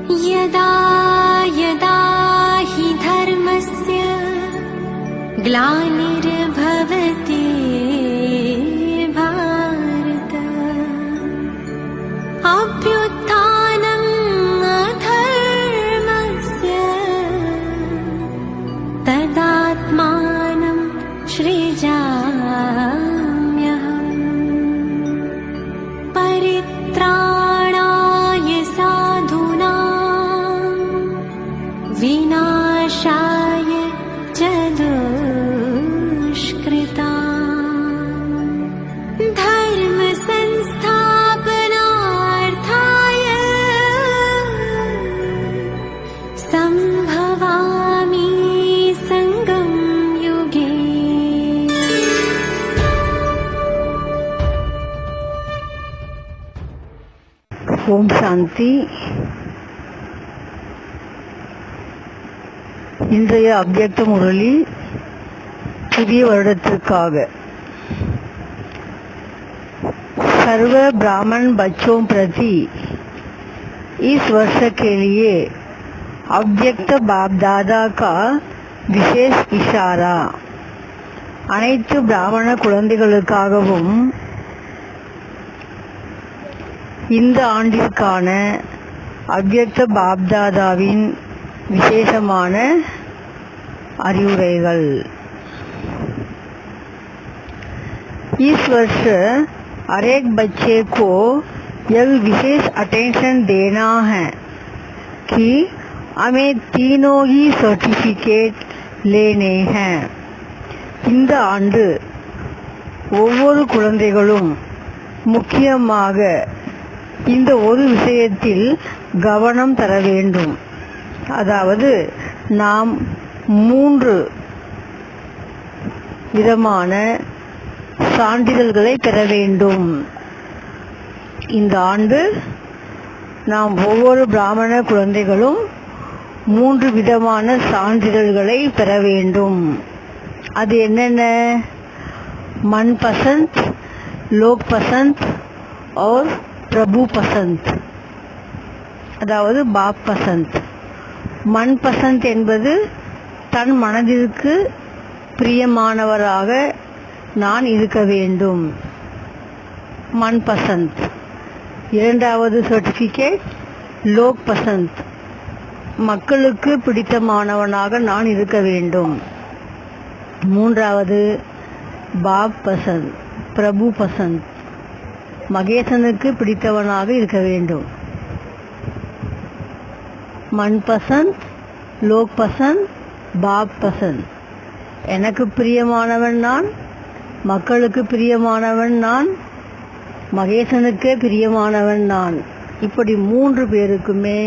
यदा यदा हि धर्मस्य ग्लानिर्भवति भारत अभ्युत्थानम् अधर्मस्य तदात्मानं सृजाम्यहम् परित्राणाय साधूनां विनाशाय च दुष्कृताम् धर्म संस्थापनार्थाय संभवामि संगम युगे। ஓம் சாந்தி. இன்றைய அவ்யக்த முரளி புதிய வருடத்திற்காக सर्व ब्राह्मण बच्चों प्रति इस वर्ष के लिए अव्यक्त बाप दादा का विशेष इशारा। அனைத்து பிராமண குழந்தைகளுக்காகவும் இந்த ஆண்டிற்கான அவ்யக்த பாப்தாதாவின் விசேஷமான அறிவுரைகள்। इस वर्ष हर एक बच्चे को यह विशेष अटेंशन देना है कि हमें तीनों ही सर्टिफिकेट लेने हैं। இந்த ஆண்டு ஒவ்வொரு குழந்தைகளும் முக்கியமாக இந்த ஒரு விஷயத்தில் கவனம் தர வேண்டும். அதாவது நாம் 3 விதமான சான்றிதழ்களை பெற வேண்டும். இந்த ஆண்டு நாம் ஒவ்வொரு பிராமண குழந்தைகளும் 3 விதமான சான்றிதழ்களை பெற வேண்டும். அது என்னென்ன? मन पसंद, लोक पसंद और प्रभु पसंद, அதாவது பாப் பசந்த். மன் பசந்த் என்பது தன் மனதிற்கு பிரியமானவராக நான் இருக்க வேண்டும், மன் பசந்த். இரண்டாவது சர்டிஃபிகேட் லோக் பசந்த், மக்களுக்கு பிடித்தமானவனாக நான் இருக்க வேண்டும். மூன்றாவது பாப் பசந்த், பிரபு பசந்த், மகேசனுக்கு பிடித்தவனாக இருக்க வேண்டும். மன் பசந்த், லோக் பசந்த், பாப் பசந்த். எனக்கு பிரியமானவன் நான், மக்களுக்கு பிரியமானவன் நான், மகேசனுக்கு பிரியமானவன் நான். இப்படி 3 பேருக்குமே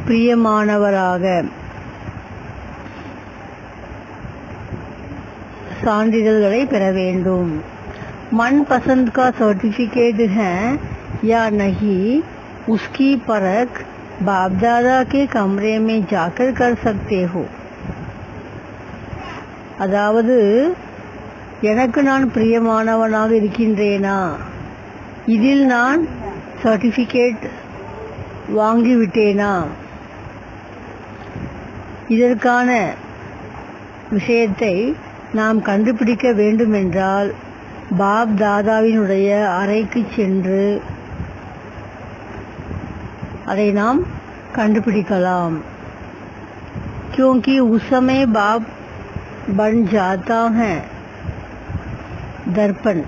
பிரியமானவராக சான்றிதழ்களை பெற வேண்டும். मन पसंद का सर्टिफिकेट है या नहीं, उसकी परख बाप दादा के कमरे में जाकर कर सकते हो. அதாவது எனக்கு நான் பிரியமானவனாக இருக்கின்றேனா, இதில் நான் சர்டிஃபிகேட் வாங்கிவிட்டேனா, இதற்கான விஷயத்தை நாம் கண்டுபிடிக்க வேண்டுமென்றால் பாப் தாதாவினுடைய அறைக்கு சென்று அதை நாம் கண்டுபிடிக்கலாம். क्योंकि उस समय बाप बन जाता है दर्पण.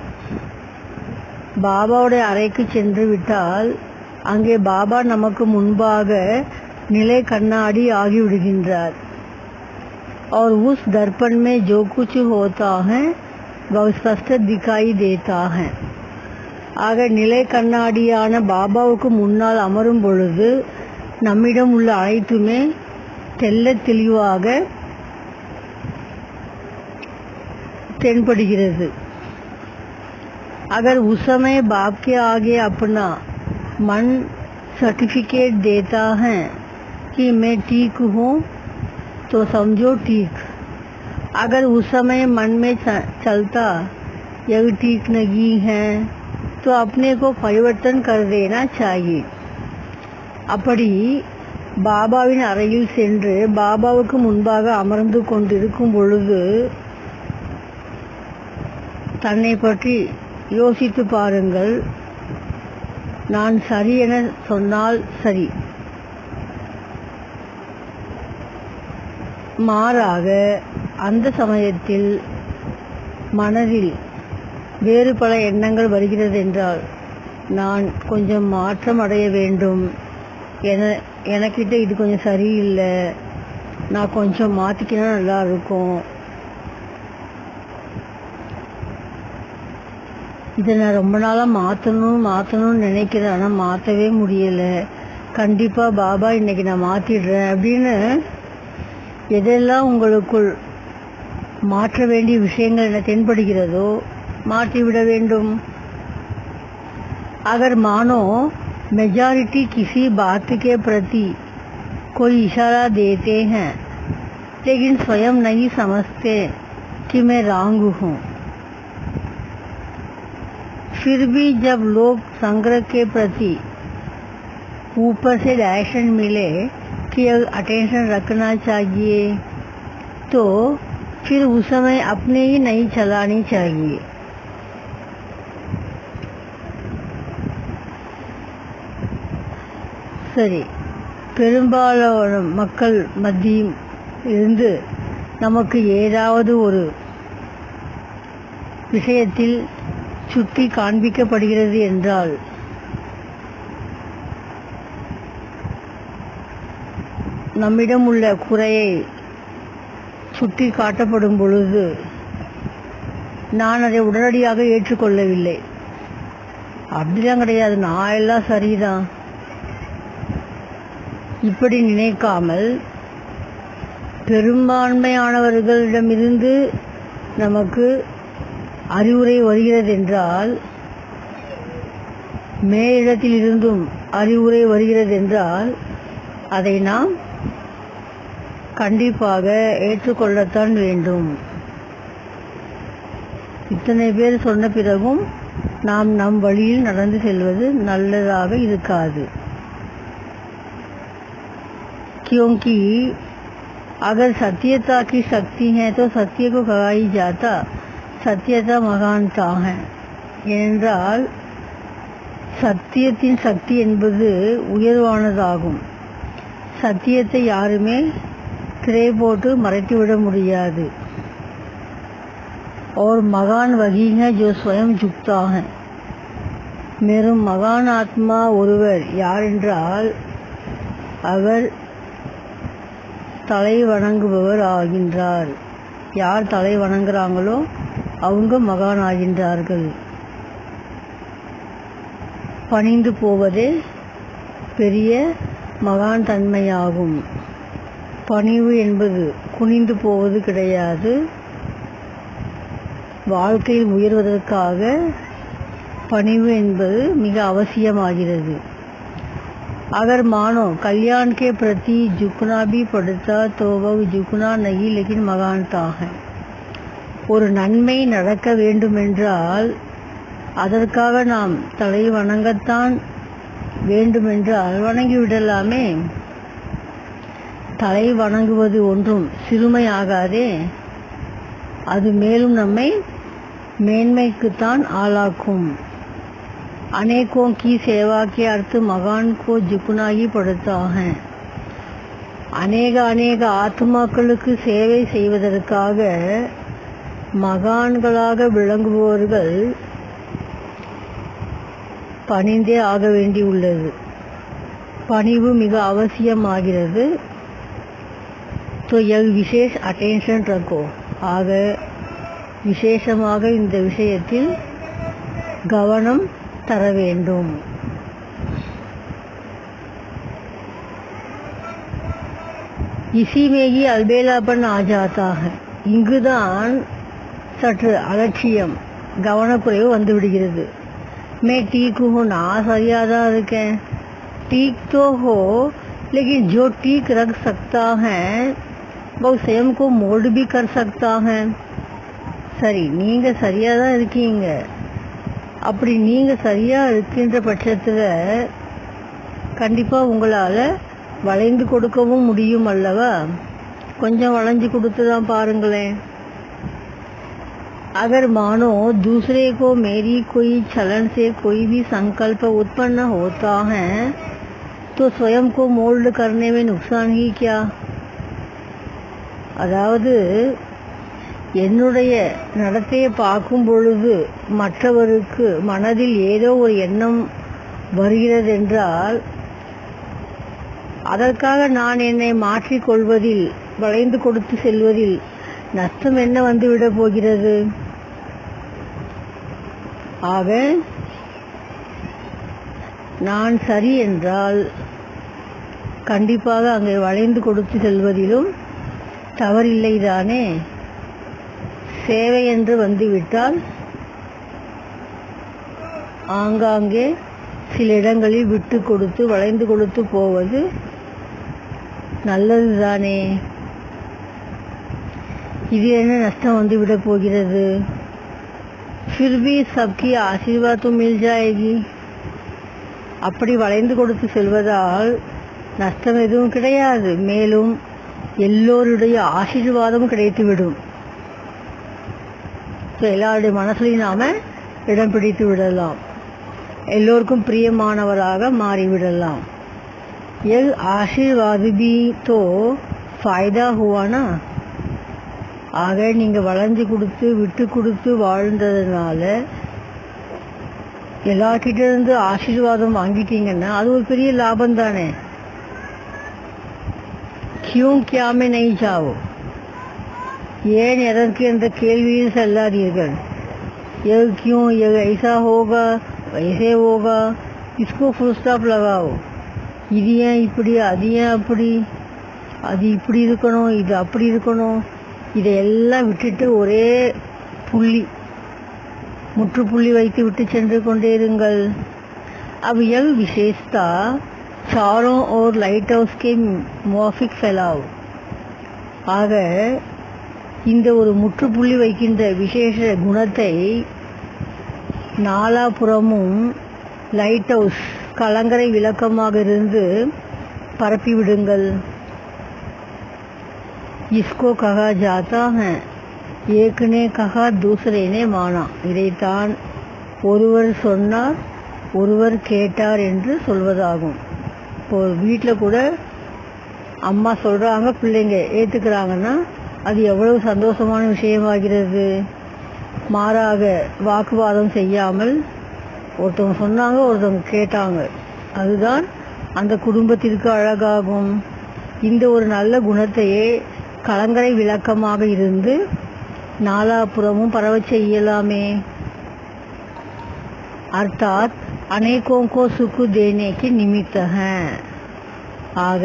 பாபாவுடைய அறைக்கு சென்று விட்டால் அங்கே பாபா நமக்கு முன்பாக நிலை கண்ணாடி ஆகிவிடுகின்றார். और उस दर्पण में जो कुछ होता है वह स्पष्ट दिखाई देता है. ஆக நிலை கண்ணாடியான பாபாவுக்கு முன்னால் அமரும் பொழுது நம்மிடம் உள்ள அனைத்துமே தெல்ல தெளிவாக தென்படுகிறது. अगर उस समय बाप के आगे अपना मन सर्टिफिकेट देता है कि मैं ठीक हूँ तो समझो ठीक. अगर उस समय मन में चलता यह ठीक नहीं है तो अपने को परिवर्तन कर देना चाहिए. அப்படி பாபாவின் அறையில் சென்று பாபாவுக்கு முன்பாக அமர்ந்து கொண்டிருக்கும் பொழுது தன்னை பற்றி யோசித்து பாருங்கள். நான் சரி என சொன்னால் சரி, மாறாக அந்த சமயத்தில் மனதில் வேறு பல எண்ணங்கள் வருகிறது என்றால் நான் கொஞ்சம் மாற்றம் அடைய வேண்டும், எனக்கிட்ட இது கொஞ்சம் சரியில்லை, நான் கொஞ்சம் மாற்றிக்கினா நல்லா இருக்கும், இதை நான் ரொம்ப நாளாக மாற்றணும்னு நினைக்கிறேன், ஆனால் மாற்றவே முடியலை, கண்டிப்பாக பாபா இன்னைக்கு நான் மாற்றிடுறேன் அப்படின்னு எதெல்லாம் உங்களுக்குள் மாற்ற வேண்டிய விஷயங்கள் என்ன தென்படுகிறதோ மாற்றிவிட வேண்டும். अगर मानो मेजॉरिटी किसी बात के प्रति कोई इशारा देते हैं लेकिन स्वयं नहीं समझते कि मैं रॉन्ग हूँ, फिर भी जब लोग संग्रह के प्रति ऊपर से डायरेक्शन मिले कि अटेंशन रखना चाहिए तो फिर उस समय अपने ही नहीं चलानी चाहिए. சரி, பெரும்பாலான மக்கள் மத்தியில் இருந்து நமக்கு ஏதாவது ஒரு விஷயத்தில் சுட்டி காண்பிக்கப்படுகிறது என்றால் நம்மிடம் உள்ள குறையை சுட்டி காட்டப்படும் பொழுது நான் அதை உடனடியாக ஏற்றுக்கொள்ளவில்லை. அப்படிலாம் கிடையாது, நான் எல்லாம் சரிதான் இப்படி நினைக்காமல் பெரும்பான்மையானவர்களிடமிருந்து நமக்கு அறிவுரை வருகிறது என்றால், மேலிடத்தில் இருந்தும் அறிவுரை வருகிறது என்றால் அதை நாம் கண்டிப்பாக ஏற்றுக்கொள்ளத்தான் வேண்டும். இத்தனை பேர் சொன்ன பிறகும் நாம் நம் வழியில் நடந்து செல்வது நல்லதாக இருக்காது. क्योंकि अगर सत्यता की शक्ति है तो सत्य को कहा ही जाता सत्यता महानता है. ஏனென்றால் சத்தியத்தின் சக்தி என்பது உயர்வானதாகும். சத்தியத்தை யாருமே திரை போட்டு மறைத்துவிட முடியாது. और महान वही है जो स्वयं झुकता है. மேலும் மகான் ஆத்மா ஒருவர் யார் என்றால் அவர் தலை வணங்குபவர் ஆகின்றார். யார் தலை வணங்குறாங்களோ அவங்க மகான் ஆகின்றார்கள். பணிந்து போவதே பெரிய மகான் தன்மையாகும். பணிவு என்பது குனிந்து போவது கிடையாது. வாழ்க்கையில் உயர்வதற்காக பணிவு என்பது மிக அவசியமாகிறது. अगर मानो कल्याण के प्रति झुकना भी पड़ता तो वह झुकना नहीं लेकिन महानता है. ஒரு நன்மை நடக்க வேண்டுமென்றால் அதற்காக நாம் தலை வணங்கத்தான் வேண்டுமென்றால் வணங்கிவிடலாமே. தலை வணங்குவது ஒன்றும் சிறுமையாகாதே, அது மேலும் நம்மை மேன்மைக்குத்தான் ஆளாக்கும். अनेकों की सेवा के अर्थ महान को झुकना ही पड़ता है. அநேக ஆத்மாக்களுக்கு சேவை செய்வதற்காக மகான்களாக விளங்குபவர்கள் பணிந்தே ஆக வேண்டியுள்ளது. பணிவு மிக அவசியமாகிறது. तो यह विशेष अटेंशन रखो. ஆக விசேஷமாக இந்த விஷயத்தில் கவனம் தர வேண்டும். इसी में ही अलबेलापन आ जाता है. இங்குதான் சற்று அலட்சியம் கவனக்குறைவு வந்து விடுகிறது. मैं ठीक हूँ, நான் சரியாக தான் இருக்கேன். ठीक तो हो लेकिन जो ठीक रख सकता है वो स्वयं को मोल्ड भी कर सकता है. சரி, நீங்கள் சரியாக தான் இருக்கீங்க. அப்படி நீங்கள் சரியாக இருக்கின்ற பட்சத்தில் கண்டிப்பாக உங்களால் வளைந்து கொடுக்கவும் முடியும் அல்லவா? கொஞ்சம் வளைஞ்சு கொடுத்து தான் பாருங்களேன். अगर मानो दूसरे को मेरी कोई छलन से कोई भी संकल्प उत्पन्न होता है तो स्वयं को मोल्ड करने में नुकसान ही क्या? அதாவது என்னுடைய நடத்தையை பார்க்கும் பொழுது மற்றவருக்கு மனதில் ஏதோ ஒரு எண்ணம் வருகிறது என்றால் அதற்காக நான் என்னை மாற்றிக்கொள்வதில் வளைந்து கொடுத்து செல்வதில் நஷ்டம் என்ன வந்துவிட போகிறது? ஆக நான் சரி என்றால் கண்டிப்பாக அங்கே வளைந்து கொடுத்து செல்வதிலும் தவறில்லைதானே? சேவை என்று வந்துவிட்டால் ஆங்காங்கே சில இடங்களில் விட்டு கொடுத்து வளைந்து கொடுத்து போவது நல்லதுதானே. இது என்ன நஷ்டம் வந்துவிட போகிறது? फिर भी सबकी आशीर्वाद तो मिल जाएगी. அப்படி வளைந்து கொடுத்து செல்வதால் நஷ்டம் எதுவும் கிடையாது. மேலும் எல்லோருடைய ஆசீர்வாதம் கிடைத்துவிடும். எல்லாருடைய மனசுலையும் நாம இடம் பிடித்து விடலாம். எல்லோருக்கும் பிரியமானவராக மாறிவிடலாம். ये आशीर्वाद भी तो फायदा हुआ ना. ஆக நீங்கள் வளைஞ்சு கொடுத்து விட்டு கொடுத்து வாழ்ந்ததுனால எல்லார்கிட்ட இருந்து ஆசீர்வாதம் வாங்கிட்டீங்கன்னா அது ஒரு பெரிய லாபம் தானே. क्यों क्या में नहीं जाओ. ஏன் எதற்கு என்ற கேள்வியில் செல்லாதீர்கள். ये क्यों, ये ऐसा होगा वैसे होगा, इसको फुल स्टॉप लगाओ. இது ஏன் இப்படி, அது ஏன் அப்படி, அது இப்படி இருக்கணும், இது அப்படி இருக்கணும், இதையெல்லாம் விட்டுட்டு ஒரே புள்ளி முற்றுப்புள்ளி வைத்து விட்டு சென்று கொண்டே இருங்கள். अब यह विशेषता चारों ओर लाइट हाउस के मुआफिक फैलाओ. ஆக இந்த ஒரு முற்றுப்புள்ளி வைக்கின்ற விசேஷ குணத்தை நாலாபுறமும் லைட் ஹவுஸ் கலங்கரை விளக்கமாக இருந்து பரப்பிவிடுங்கள். इसको कहा जाता है एक ने कहा दूसरे ने माना. இதைத்தான் ஒருவர் சொன்னார் ஒருவர் கேட்டார் என்று சொல்வதாகும். இப்போ வீட்டில் கூட அம்மா சொல்கிறாங்க, பிள்ளைங்க ஏற்றுக்கிறாங்கன்னா அது எவ்வளவு சந்தோஷமான விஷயமாகிறது. மாறாக வாக்குவாதம் செய்யாமல் ஒருத்தவங்க சொன்னாங்க ஒருத்தவங்க கேட்டாங்க, அதுதான் அந்த குடும்பத்திற்கு அழகாகும். இந்த ஒரு நல்ல குணத்தையே கலங்கரை விளக்கமாக இருந்து நாலாபுறமும் பரவச் செய்யலாமே. அர்த்தாத் अनेकों को सुख देने के निमित्त है. ஆக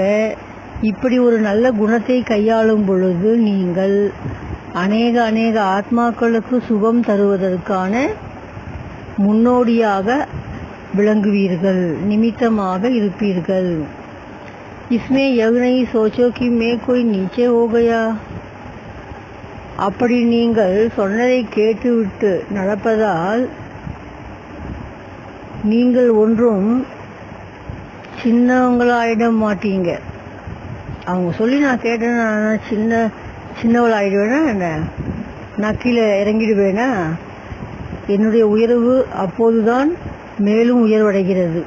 இப்படி ஒரு நல்ல குணத்தை கையாளும் பொழுது நீங்கள் அநேக ஆத்மாக்களுக்கு சுகம் தருவதற்கான முன்னோடியாக விளங்குவீர்கள், நிமித்தமாக இருப்பீர்கள். इसमें यह नहीं सोचो कि मैं कोई नीचे हो गया. அப்படி நீங்கள் சொன்னதை கேட்டுவிட்டு நடப்பதால் நீங்கள் ஒன்றும் சின்னவங்களாயிட மாட்டீங்க. அவங்க சொல்லி நான் கேட்டேன்னா நான் சின்னவளாயிடுவேனா என்ன? நான் கீழே இறங்கிடுவேனா? என்னுடைய உயர்வு அப்போதுதான் மேலும் உயர்வடைகிறது.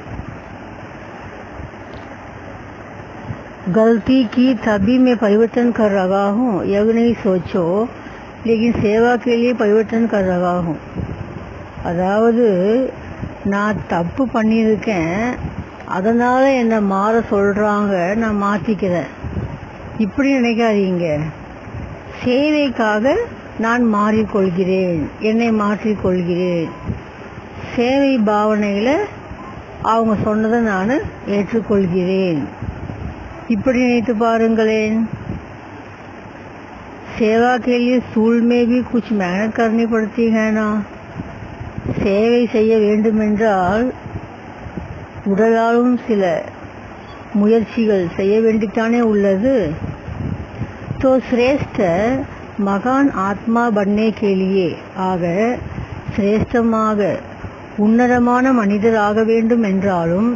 गलती की तभी मैं परिवर्तन कर रहा हूँ. यह नहीं सोचो लेकिन सेवा के लिए परिवर्तन कर रहा हूँ. அதாவது நான் தப்பு பண்ணியிருக்கேன், அதனால் என்னை மாற சொல்கிறாங்க, நான் மாற்றிக்கிறேன், இப்படி நினைக்காதீங்க. சேவைக்காக நான் மாறிக்கொள்கிறேன், என்னை மாற்றிக்கொள்கிறேன். சேவை பாவனையில் அவங்க சொன்னதை நான் ஏற்றுக்கொள்கிறேன். இப்படி நினைத்து பாருங்களேன். सेवा के लिए स्कूल में भी कुछ मेहनत करनी पड़ती है ना. சேவை செய்ய வேண்டுமென்றால் உடலாலும் சில முயற்சிகள் செய்ய வேண்டித்தானே உள்ளது. तो श्रेष्ठ महान आत्मा बनने के लिए, ஆக சிரேஷ்டமாக உன்னதமான மனிதராக வேண்டும் என்றாலும்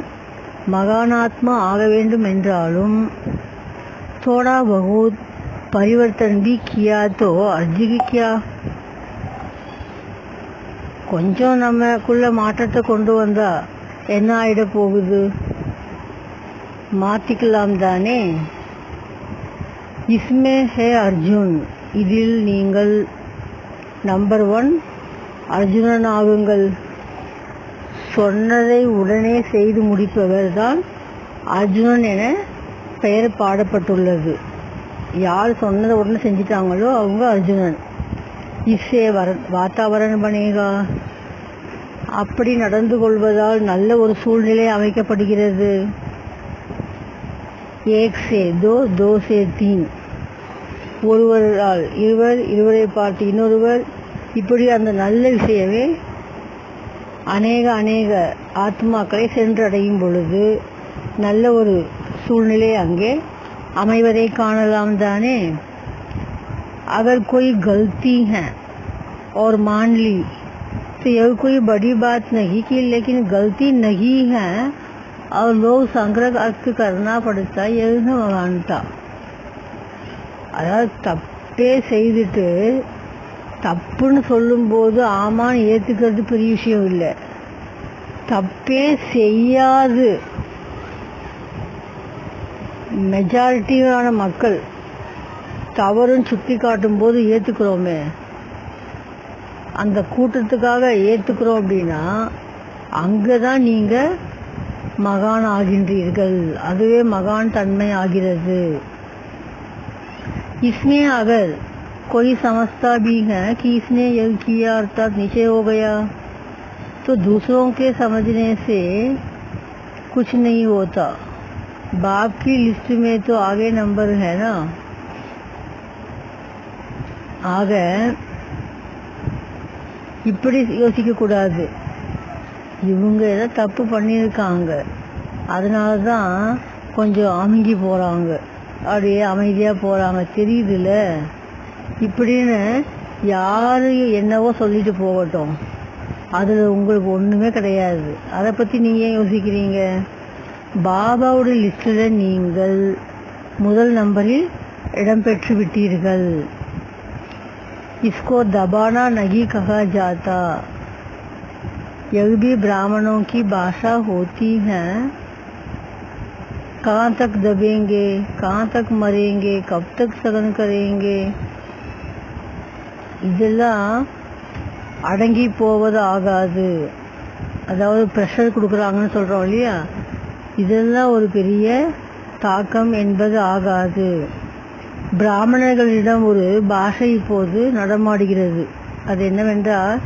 மகானாத்மா ஆக வேண்டும் என்றாலும் थोड़ा बहुत परिवर्तन भी किया तो अर्ज की क्या கொஞ்சம் நமக்குள்ள மாற்றத்தை கொண்டு வந்தா என்ன ஆயிட போகுது, மாற்றிக்கலாம் தானே. இஸ்மே ஹே அர்ஜுன், இதில் நீங்கள் நம்பர் 1 அர்ஜுனன் ஆகுங்கள். சொன்னதை உடனே செய்து முடிப்பவர் தான் அர்ஜுனன் என பெயர் பாடப்பட்டுள்ளது. யார் சொன்னதை உடனே செஞ்சிட்டாங்களோ அவங்க அர்ஜுனன். இஸ்ஸே வாத்தாவரண பனேகா, அப்படி நடந்து கொள்வதால் நல்ல ஒரு சூழ்நிலை அமைக்கப்படுகிறது. ஏக் சே தோ, தோ சே தீன், ஒருவரால் இருவர், இருவரை பார்த்து இன்னொருவர், இப்படி அந்த நல்ல விஷயமே அநேக ஆத்மாக்களை சென்றடையும் பொழுது நல்ல ஒரு சூழ்நிலை அங்கே அமைவதை காணலாம் தானே. अगर कोई गलती है और मान ली तो यह कोई बड़ी बात नहीं कि लेकिन गलती नहीं है और लोग संग्रह अर्थ करना पड़ता, यह महानता. அதாவது தப்பே செய்துட்டு தப்புன்னு சொல்லும்போது ஆமான்னு ஏற்றுக்கிறது பெரிய விஷயம் இல்லை. தப்பே செய்யாது மெஜாரிட்டியான மக்கள் தவறுன்னு சுட்டி காட்டும்போது ஏற்றுக்கிறோமே, அந்த கூட்டத்துக்காக ஏற்றுக்கிறோம் அப்படின்னா அங்கே தான் நீங்கள் மகான் ஆகின்றீர்கள். அதுவே மகான் தன்மை ஆகிறது. इसमें अगर कोई समझता भी है कि इसने यह किया अर्थात निश्चय हो गया, तो दूसरों के समझने से कुछ नहीं होता. बाप की लिस्ट में तो आगे नंबर है ना. ஆக இப்படி யோசிக்கக்கூடாது. இவங்க ஏதோ தப்பு பண்ணியிருக்காங்க, அதனால தான் கொஞ்சம் அமுங்கி போகிறாங்க, அப்படியே அமைதியாக போகிறாங்க, தெரியுதுல்ல இப்படின்னு யார் என்னவோ சொல்லிட்டு போகட்டும், அதில் உங்களுக்கு ஒன்றுமே கிடையாது. அதை பற்றி நீங்கள் ஏன் யோசிக்கிறீங்க? பாபாவுடைய லிஸ்டில் நீங்கள் முதல் நம்பரில் இடம்பெற்று விட்டீர்கள். इसको दबाना नहीं कहा जाता. यह भी ब्राह्मणों की भाषा होती है. कहाँ तक दबेंगे, कहाँ तक मरेंगे, कब तक सगन करेंगे, இதெல்லாம் அடங்கி போவது ஆகாது. அதாவது ப்ரெஷர் கொடுக்குறாங்கன்னு சொல்கிறோம் இல்லையா, இதெல்லாம் ஒரு பெரிய தாக்கம் என்பது ஆகாது. பிராமணர்களிடம் ஒரு பாஷை இப்போது நடமாடுகிறது. அது என்னவென்றால்,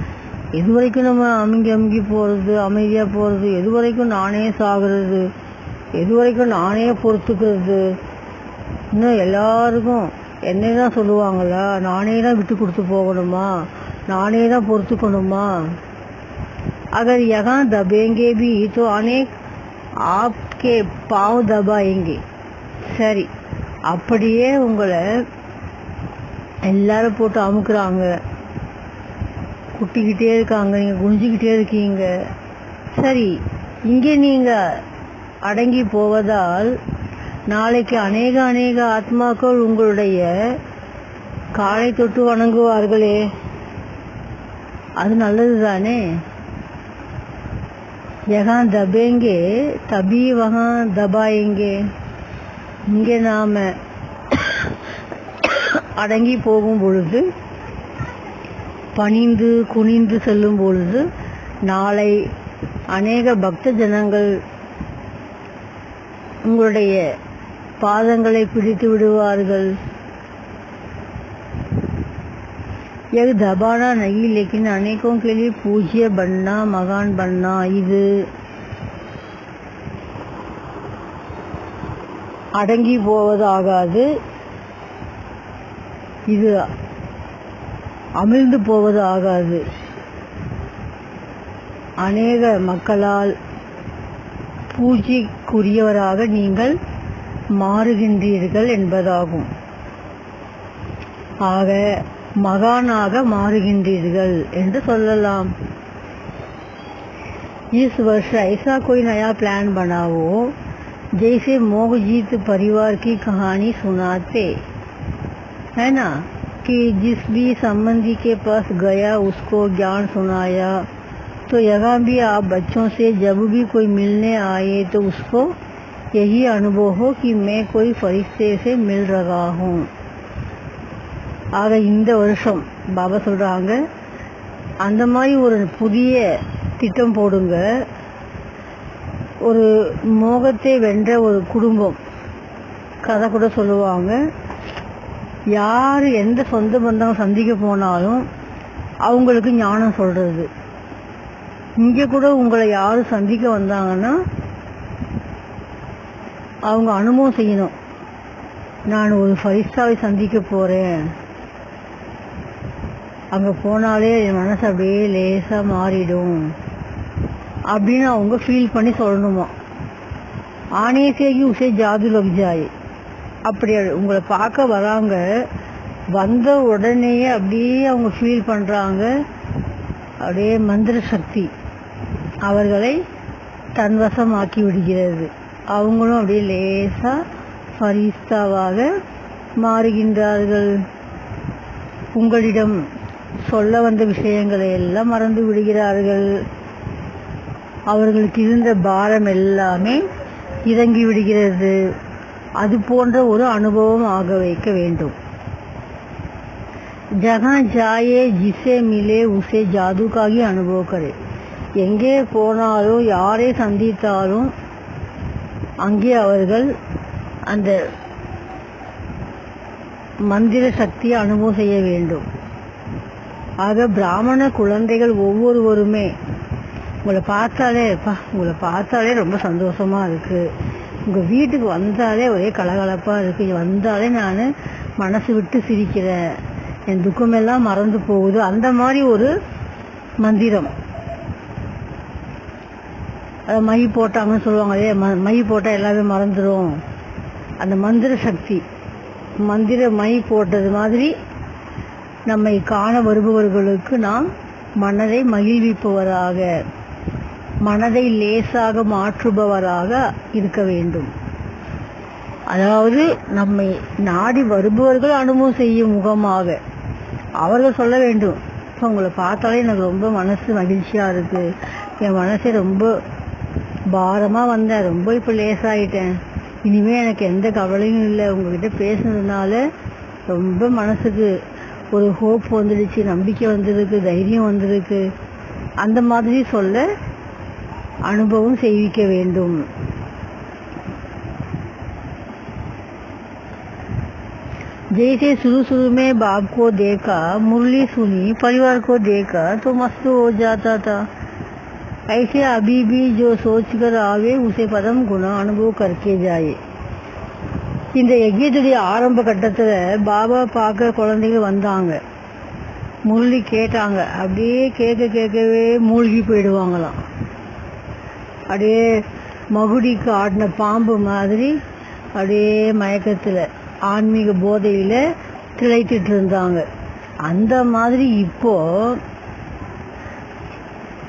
எதுவரைக்கும் நம்ம அமுங்கி போகிறது, அமைதியாக போகிறது, எதுவரைக்கும் நானே சாகிறது, எதுவரைக்கும் நானே பொறுத்துக்கிறது. இன்னும் எல்லாருக்கும் என்னை தான் சொல்லுவாங்களா, நானே தான் விட்டு கொடுத்து போகணுமா, நானே தான் பொறுத்துக்கணுமா. अगर यहाँ दबेंगे भी तो अनेक आपके पाँव दबाएंगे. சரி, அப்படியே உங்களை எல்லாரும் போட்டு அமுக்குறாங்க, குட்டிக்கிட்டே இருக்காங்க, நீங்கள் குனிஞ்சிக்கிட்டே இருக்கீங்க. சரி, இங்கே நீங்கள் அடங்கி போவதால் நாளைக்கு அநேக ஆத்மாக்கள் உங்களுடைய காலை தொட்டு வணங்குவார்களே, அது நல்லது தானே. யஹான் தபேங்கே தபி வஹான் தபாயேங்கே. இங்கே நாம் அடங்கி போகும் பொழுது, பணிந்து குனிந்து செல்லும் பொழுது, நாளை அநேக பக்த ஜனங்கள் உங்களுடைய பாதங்களை பிடித்து விடுவார்கள். यह दबाना नहीं लेकिन अनेकों के लिए पूज्य बनना, मகான் बनना. இது அடங்கி போவதாகாது, இது அமிழ்ந்து போவது ஆகாது. அநேக மக்களால் பூஜைக்குரியவராக நீங்கள் மாறுகின்றீர்கள் என்பதாகும். ஆக மகானாக மாறுகின்றீர்கள் என்று சொல்லலாம். इस वर्ष ऐसा कोई नया प्लान बनाओ जैसे मोहजीत परिवार की कहानी सुनाते है ना, कि जिस भी संबंधी के पास गया उसको ज्ञान सुनाया। तो यहाँ भी आप बच्चों से जब भी कोई मिलने आए तो उसको यही अनुभव हो कि मैं कोई फरिश्ते से मिल रहा हूँ। ஆக இந்த வருஷம் பாபா சொல்கிறாங்க, அந்த மாதிரி ஒரு புதிய திட்டம் போடுங்க. ஒரு மோகத்தை வென்ற ஒரு குடும்பம் கதை கூட சொல்லுவாங்க. யார் எந்த சொந்த பந்தம் சந்திக்க போனாலும் அவங்களுக்கு ஞானம் சொல்கிறது. இங்கே கூட உங்களை யார் சந்திக்க வந்தாங்கன்னா அவங்க அனுபவம் செய்யணும். நான் ஒரு ஃபரிஸ்தாவை சந்திக்க போகிறேன், அங்கே போனாலே என் மனசு அப்படியே லேசாக மாறிடும் அப்படின்னு அவங்க ஃபீல் பண்ணி சொல்லணுமா. ஆனேசேகி உசே ஜாது லக் ஜாய். அப்படி உங்களை பார்க்க வராங்க, வந்த உடனேயே அப்படியே அவங்க ஃபீல் பண்ணுறாங்க, அப்படியே மந்திர சக்தி அவர்களை தன்வசமாக்கி விடுகிறது. அவங்களும் அப்படியே லேசாக ஃபரிஸ்தாவாக மாறுகின்றார்கள். உங்களிடம் சொல்ல வந்த விஷயங்களை எல்லாம் மறந்து விடுகிறார்கள். அவர்களுக்கு இருந்த பாரம் எல்லாமே இறங்கி விடுகிறது. அது போன்ற ஒரு அனுபவம் ஆக வைக்க வேண்டும். ஜகா ஜாயே ஜிசே மிலே உசே ஜாதுக்காகி அனுபவ கரே. எங்கே போனாலும் யாரை சந்தித்தாலும் அங்கே அவர்கள் அந்த மந்திர சக்தியை அனுபவம் செய்ய வேண்டும். ஆக பிராமண குழந்தைகள் ஒவ்வொருவருமே உங்களை பார்த்தாலே ரொம்ப சந்தோஷமாக இருக்குது, உங்கள் வீட்டுக்கு வந்தாலே ஒரே கலகலப்பாக இருக்குது, வந்தாலே நான் மனசு விட்டு சிரிக்கிறேன், என் துக்கமெல்லாம் மறந்து போகுது, அந்த மாதிரி ஒரு மந்திரம். அதை மை போட்டாங்கன்னு சொல்லுவாங்க, அதே மை போட்டால் எல்லாமே மறந்துடும். அந்த மந்திர சக்தி, மந்திர மை போட்டது மாதிரி நம்மை காண வருபவர்களுக்கு நாம் மனதை மகிழ்விப்பவராக, மனதை லேசாக மாற்றுபவராக இருக்க வேண்டும். அதாவது நம்மை நாடி வருபவர்கள் அனுபவம் செய்யும் முகமாக அவர்கள் சொல்ல வேண்டும், இப்போ உங்களை பார்த்தாலே எனக்கு ரொம்ப மனசு மகிழ்ச்சியாக இருக்குது, என் மனசே ரொம்ப பாரமாக வந்தேன், ரொம்ப இப்போ லேசாகிட்டேன், இனிமேல் எனக்கு எந்த கவலையும் இல்லை, உங்கள்கிட்ட பேசுனதுனால ரொம்ப மனசுக்கு ஒரு ஹோப் வந்துடுச்சு, நம்பிக்கை வந்திருக்கு, தைரியம் வந்திருக்கு, அந்த மாதிரி சொல்ல அனுபவம் செய்விக்க வேண்டும். जैसे शुरू में बाप को देखा, मुरली सुनी, परिवार को देखा तो मस्त हो जाता था, ऐसे अभी भी जो सोच कर आवे उसे परम गुना अनुभव करके जाए. இந்த யஜ்யத்துடைய ஆரம்ப கட்டத்தில் பாபா பார்க்க குழந்தைகள் வந்தாங்க, முரளி கேட்டாங்க, அப்படியே கேட்கவே மூழ்கி போயிடுவாங்களாம். அப்படியே மகுடிக்கு ஆடின பாம்பு மாதிரி அப்படியே மயக்கத்தில் ஆன்மீக போதையில் திளைத்துட்டு இருந்தாங்க. அந்த மாதிரி இப்போ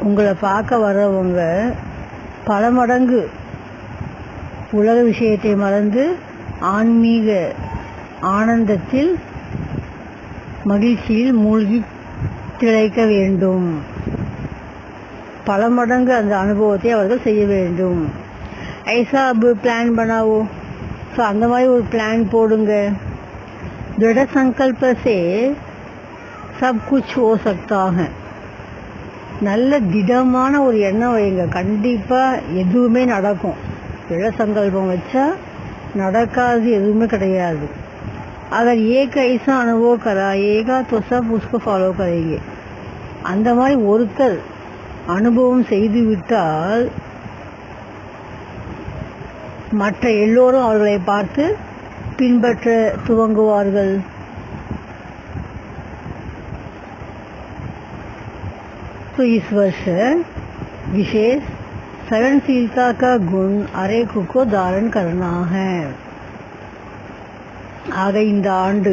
உங்களை பார்க்க வர்றவங்க பல மடங்கு உலக விஷயத்தை மறந்து ஆன்மீக ஆனந்தத்தில் மகிழ்ச்சியில் மூழ்கி திளைக்க வேண்டும். பல மடங்கு அந்த அனுபவத்தை அவர்கள் செய்ய வேண்டும். ஐசா அப் பிளான் பண்ணாவோ. ஸோ அந்த மாதிரி ஒரு பிளான் போடுங்க. திட சங்கல்ப சே சப் குச் ஹோ சக்தா ஹை. நல்ல திடமான ஒரு எண்ணம் வைங்க, கண்டிப்பாக எதுவுமே நடக்கும். திட சங்கல்பம் வச்சா நடக்காது எதுவுமே கிடையாது. அகர் ஏக ஐசா அனுபவ கராயேகா तो सब उसको ஃபாலோ करेंगे. அந்த மாதிரி ஒருத்தர் அனுபவம் செய்து விட்டால் மற்ற எல்லோரும் அவர்களை பார்த்து பின்பற்ற துவங்குவார்கள். तो इस वर्ष विशेष सहनशीलता का गुण हरेक को धारण करना है. ஆக இந்த ஆண்டு,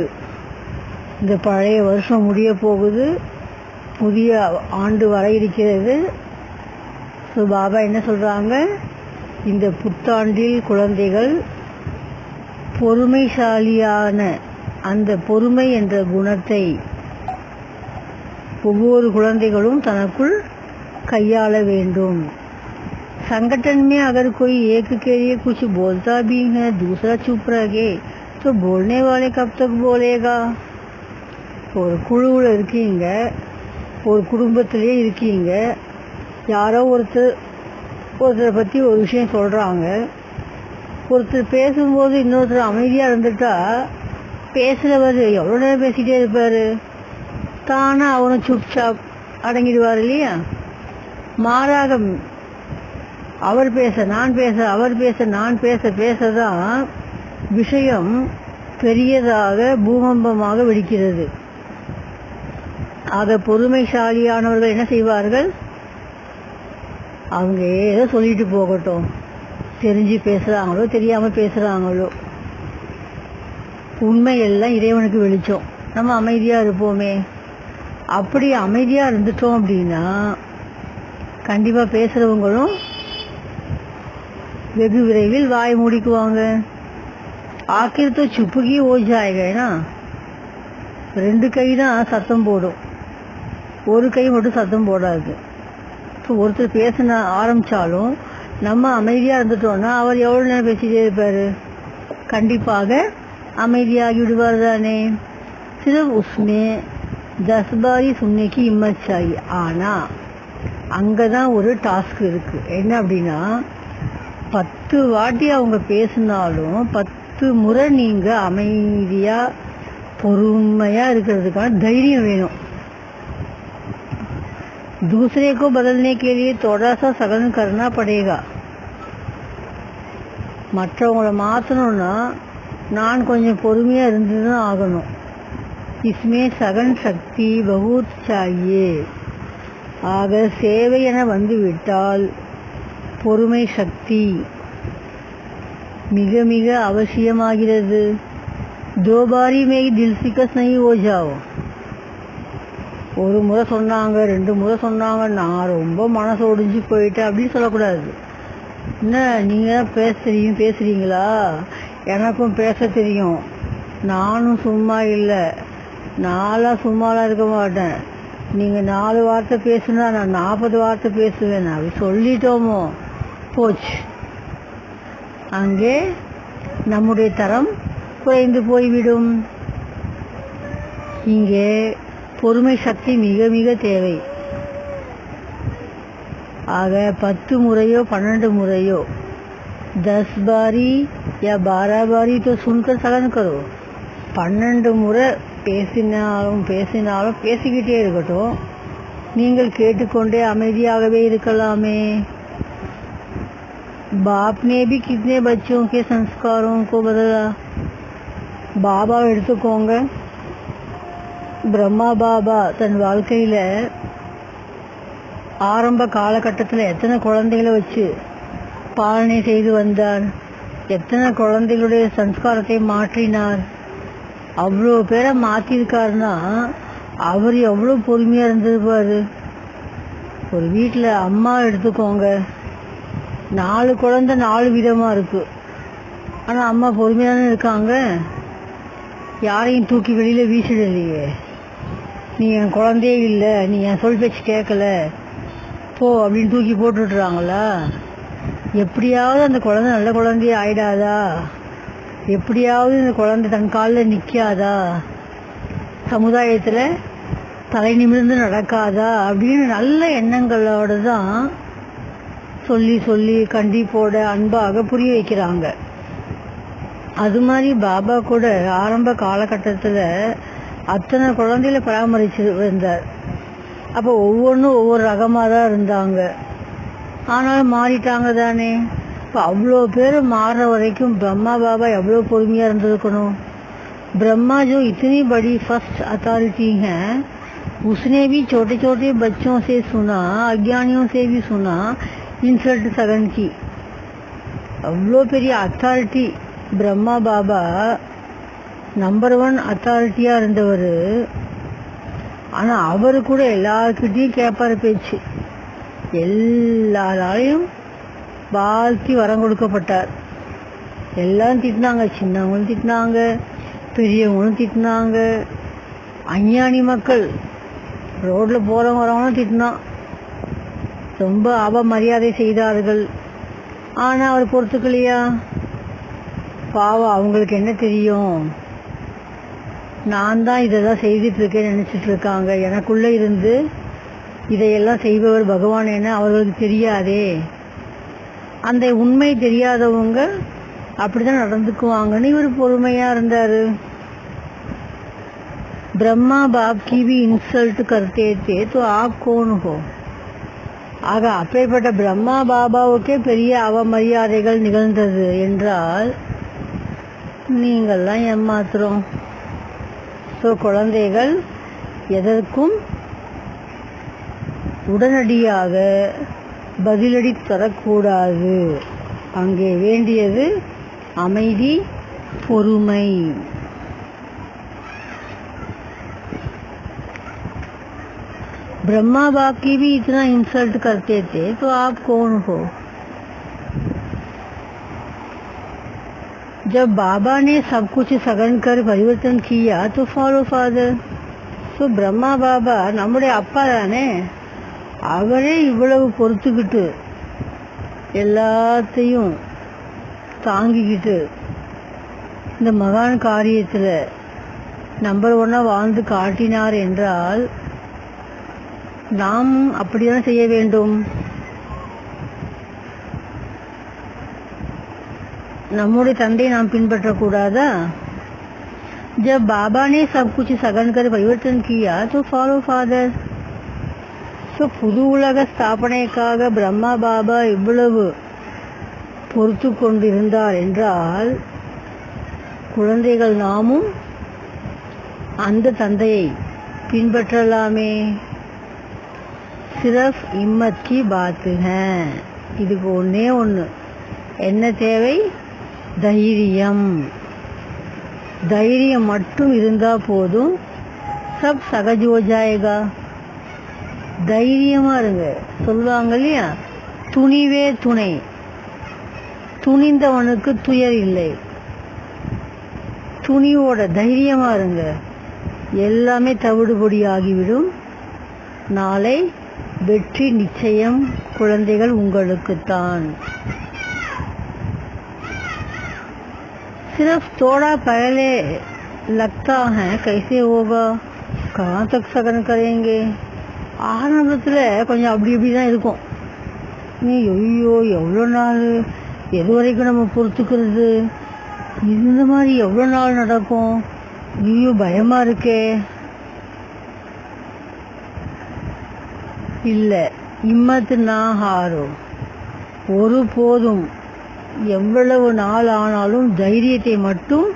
இந்த பழைய வருஷம் முடிய போகுது, புதிய ஆண்டு வர இருக்கிறது. ஸோ ஸோ பாபா என்ன சொல்கிறாங்க, இந்த புத்தாண்டில் குழந்தைகள் பொறுமைசாலியான அந்த பொறுமை என்ற குணத்தை ஒவ்வொரு குழந்தைகளும் தனக்குள் கையாள வேண்டும். संगठन में अगर कोई एक के लिए कुछ बोलता भी है, दूसरा चुप रहे, तो बोलने वाले कब तक बोलेगा? ஒரு குழுவில் இருக்கீங்க, ஒரு குடும்பத்திலே இருக்கீங்க, யாரோ ஒருத்தரை பற்றி ஒரு விஷயம் சொல்கிறாங்க. ஒருத்தர் பேசும்போது இன்னொருத்தர் அமைதியாக இருந்துட்டா பேசுகிறவர் எவ்வளோ நேரம் பேசிகிட்டே இருப்பார்? தானே அவனும் சுப்சாப் அடங்கிடுவார் இல்லையா? மாறாக அவர் பேச நான் பேச, அவர் பேச நான் பேச பேசதான் விஷயம் பெரியதாக பூகம்பமாக வெடிக்கிறது. ஆக பொறுமைசாலியானவர்கள் என்ன செய்வார்கள், அவங்க ஏதோ சொல்லிட்டு போகட்டும், தெரிஞ்சு பேசுகிறாங்களோ தெரியாமல் பேசுகிறாங்களோ, உண்மையெல்லாம் இறைவனுக்கு வெளிச்சம், நம்ம அமைதியாக இருப்போமே. அப்படி அமைதியாக இருந்துட்டோம் அப்படின்னா கண்டிப்பாக பேசுகிறவங்களும் வெகு விரைவில் வாய் மூடிக்குவாங்க. ஆக்கிர் तो चुप ही हो जाएगा ना. ரெண்டு கை தான் சத்தம் போடும், ஒரு கை மட்டும் சத்தம் போடாது. ஸோ ஒருத்தர் பேச ஆரம்பித்தாலும் நம்ம அமைதியாக இருந்துட்டோம்னா அவர் எவ்வளோ நேரம் பேசிட்டே இருப்பார்? கண்டிப்பாக அமைதியாகி விடுவார் தானே. சிர்ஃப் உஸ்மே 10 बारी सुनने की हिम्मत चाहिए. ஆனால் அங்கே தான் ஒரு டாஸ்க் இருக்குது. என்ன அப்படின்னா, 10 வாட்டி அவங்க பேசினாலும் 10 முறை நீங்கள் அமைதியாக பொறுமையாக இருக்கிறதுக்கான தைரியம் வேணும். दूसरे को बदलने के लिए थोड़ा सा सगन करना पड़ेगा. மற்றவங்கள மாற்றணும்னா நான் கொஞ்சம் பொறுமையாக இருந்து தான் ஆகணும். इसमें सगन शक्ति बहुत चाहिए. ஆக சேவை என வந்துவிட்டால் பொறுமை சக்தி மிக மிக அவசியமாகிறது. दो बारी में ही दिल शिकस्त नहीं हो जाओ. ஒரு முறை சொன்னாங்க, 2 முறை சொன்னாங்க, நான் ரொம்ப மனசு ஒடிஞ்சு போயிட்டேன் அப்படின்னு சொல்லக்கூடாது. என்ன நீங்கள் பேசுகிறீங்களா? எனக்கும் பேச தெரியும், நானும் சும்மா இல்லை, நான்லாம் சும்மாலாம் இருக்க மாட்டேன். நீங்கள் 4 வார்த்தை பேசுனா நான் 40 வார்த்தை பேசுவேன். அப்படி சொல்லிட்டோமோ போச்சு, அங்கே நம்முடைய தரம் குறைந்து போய்விடும். இங்கே பொறுமை சக்தி மிக மிக தேவை. ஆக 10 முறையோ 12 முறையோ 10 बारी या 12 बारी तो सुनकर सगन करो. 12 முறை பேசினாலும் பேசிக்கிட்டே இருக்கட்டும், நீங்கள் கேட்டுக்கொண்டே அமைதியாகவே இருக்கலாமே. बाप ने भी कितने बच्चों के संस्कारों को बदला. பாபா எடுத்துக்கோங்க, பிரம்மா பாபா தன் வாழ்க்கையில் ஆரம்ப காலகட்டத்தில் எத்தனை குழந்தைகளை வச்சு பாலனை செய்து வந்தார், எத்தனை குழந்தைகளுடைய சம்ஸ்காரத்தை மாற்றினார். அவ்வளோ பேரை மாற்றிருக்காருன்னா அவர் எவ்வளோ பொறுமையாக இருந்திருப்பார். ஒரு வீட்டில் அம்மா எடுத்துக்கோங்க, 4 குழந்தை 4 விதமாக இருக்குது, ஆனால் அம்மா பொறுமையாக தானே இருக்காங்க. யாரையும் தூக்கி வெளியில் வீசிடலையே, நீ என் குழந்தையே இல்லை, நீ என் சொல் பேச்சு கேட்கல போ அப்படின்னு தூக்கி போட்டுடுறாங்களா? எப்படியாவது அந்த குழந்தை நல்ல குழந்தையே ஆயிடாதா? எப்படியாவது இந்த குழந்தை தன் காலில் நிற்காதா? சமுதாயத்தில் தலை நிமிர்ந்து நடக்காதா? அப்படின்னு நல்ல எண்ணங்களோடு தான் சொல்லி கண்டிப்போட அன்பாக புரிய வைக்கிறாங்க. அது மாதிரி பாபா கூட ஆரம்ப காலகட்டத்தில் அத்தனை குழந்தைகளை பராமரித்து வந்தார். அப்போ ஒவ்வொன்றும் ஒவ்வொரு ரகமாக தான் இருந்தாங்க, ஆனாலும் மாறிட்டாங்க தானே. இப்போ அவ்வளோ பேர் மாறுற வரைக்கும் ब्रह्मा बाबा எவ்வளோ பொறுமையாக இருந்திருக்கணும். ब्रह्मा जो इतनी बड़ी फर्स्ट अथॉरिटी है, उसने भी छोटे छोटे बच्चों से सुना, अज्ञानियों से भी सुना इंसल्ट सगन की. அவ்வளோ பெரிய அத்தாரிட்டி ब्रह्मा बाबा, நம்பர் 1 அத்தாரிட்டியாக இருந்தவர். ஆனால் அவர் கூட எல்லாருக்கிட்டையும் கேட்பார் பேச்சு. எல்லாராலையும் வாழ்த்தி வரம் கொடுக்கப்பட்டார். எல்லாம் திட்டினாங்க, சின்னவங்களும் திட்டினாங்க, பெரியவங்களும் திட்டினாங்க, அஞ்ஞானி மக்கள் ரோட்டில் போகிறவங்க வரவங்களும் திட்டினான். ரொம்ப அவமரியாதை செய்தார்கள். ஆனால் அவர் பொறுத்துக்கலையா? பாவம், அவங்களுக்கு என்ன தெரியும்? நான் தான் இதை தான் செய்துட்ருக்கேன்னு நினச்சிட்டு இருக்காங்க. எனக்குள்ளே இருந்து இதையெல்லாம் செய்பவர் பகவான் என்ன அவர்களுக்கு தெரியாதே. அந்த உண்மை தெரியாதவங்க அப்படி தான் நடந்துக்குவாங்கன்னு இவர் பொறுமையாக இருந்தார். ब्रह्मा बाप की भी इंसल्ट करते थे तो आप कौन हो? ஆக அப்பேற்பட்ட பிரம்மா பாபாவுக்கே பெரிய அவமரியாதைகள் நிகழ்ந்தது என்றால் நீங்கள்லாம் ஏமாத்துறோம். ஸோ குழந்தைகள் எதற்கும் உடனடியாக பதிலடி தரக்கூடாது. அங்கே வேண்டியது அமைதி, பொறுமை. ब्रह्मा बाप की भी इतना इंसल्ट करते थे तो आप कौन हो? जब बाबा ने सब कुछ सघन कर परिवर्तन किया तो follow father. So Brahma Baba நம்முடைய அப்பா தானே. அவரே இவ்வளவு பொறுத்துக்கிட்டு எல்லாத்தையும் தாங்கிக்கிட்டு இந்த மகான் காரியத்தில் நம்பர் 1 வாழ்ந்து காட்டினார் என்றால் நாம் அப்படிதான் செய்ய வேண்டும். நம்முடைய தந்தையை நாம் பின்பற்றக்கூடாதா? जब बाबा ने सब कुछ सघन कर परिवर्तन किया तो फॉलो फादर. ஸோ புது உலக ஸ்தாபனைக்காக பிரம்மா பாபா இவ்வளவு பொறுத்து கொண்டிருந்தார் என்றால் குழந்தைகள் நாமும் அந்த தந்தையை பின்பற்றலாமே. சிரஃப் இம்மத் கி பாத்து ஹை. இதுக்கு ஒன்றே ஒன்று, என்ன தேவை? தைரியம். தைரியம் மட்டும் இருந்தால் போதும். சப் சகஜ் ஹோ ஜாயேகா. தைரியமாக இருங்க. சொல்லுவாங்க இல்லையா, துணிவே துணை, துணிந்தவனுக்கு துயர் இல்லை. துணிவோட தைரியமாக இருங்க, எல்லாமே தவிடுபொடி ஆகிவிடும். நாளை வெற்றி நிச்சயம். குழந்தைகள் உங்களுக்குத்தான். सिर्फ थोड़ा पहले लगता है कैसे होगा, कहाँ तक सगन करेंगे. ஆரம்பத்தில் கொஞ்சம் அப்படி இப்படி தான் இருக்கும். நீ ஐயோ எவ்வளோ நாள், எது வரைக்கும் நம்ம பொறுத்துக்கிறது, இந்த மாதிரி எவ்வளோ நாள் நடக்கும், ஐயோ பயமாக இருக்கே. இல்லை, இம்மத்து நான் ஹாரும். ஒருபோதும் எவ்வளவு நாள் ஆனாலும் தைரியத்தை மட்டும்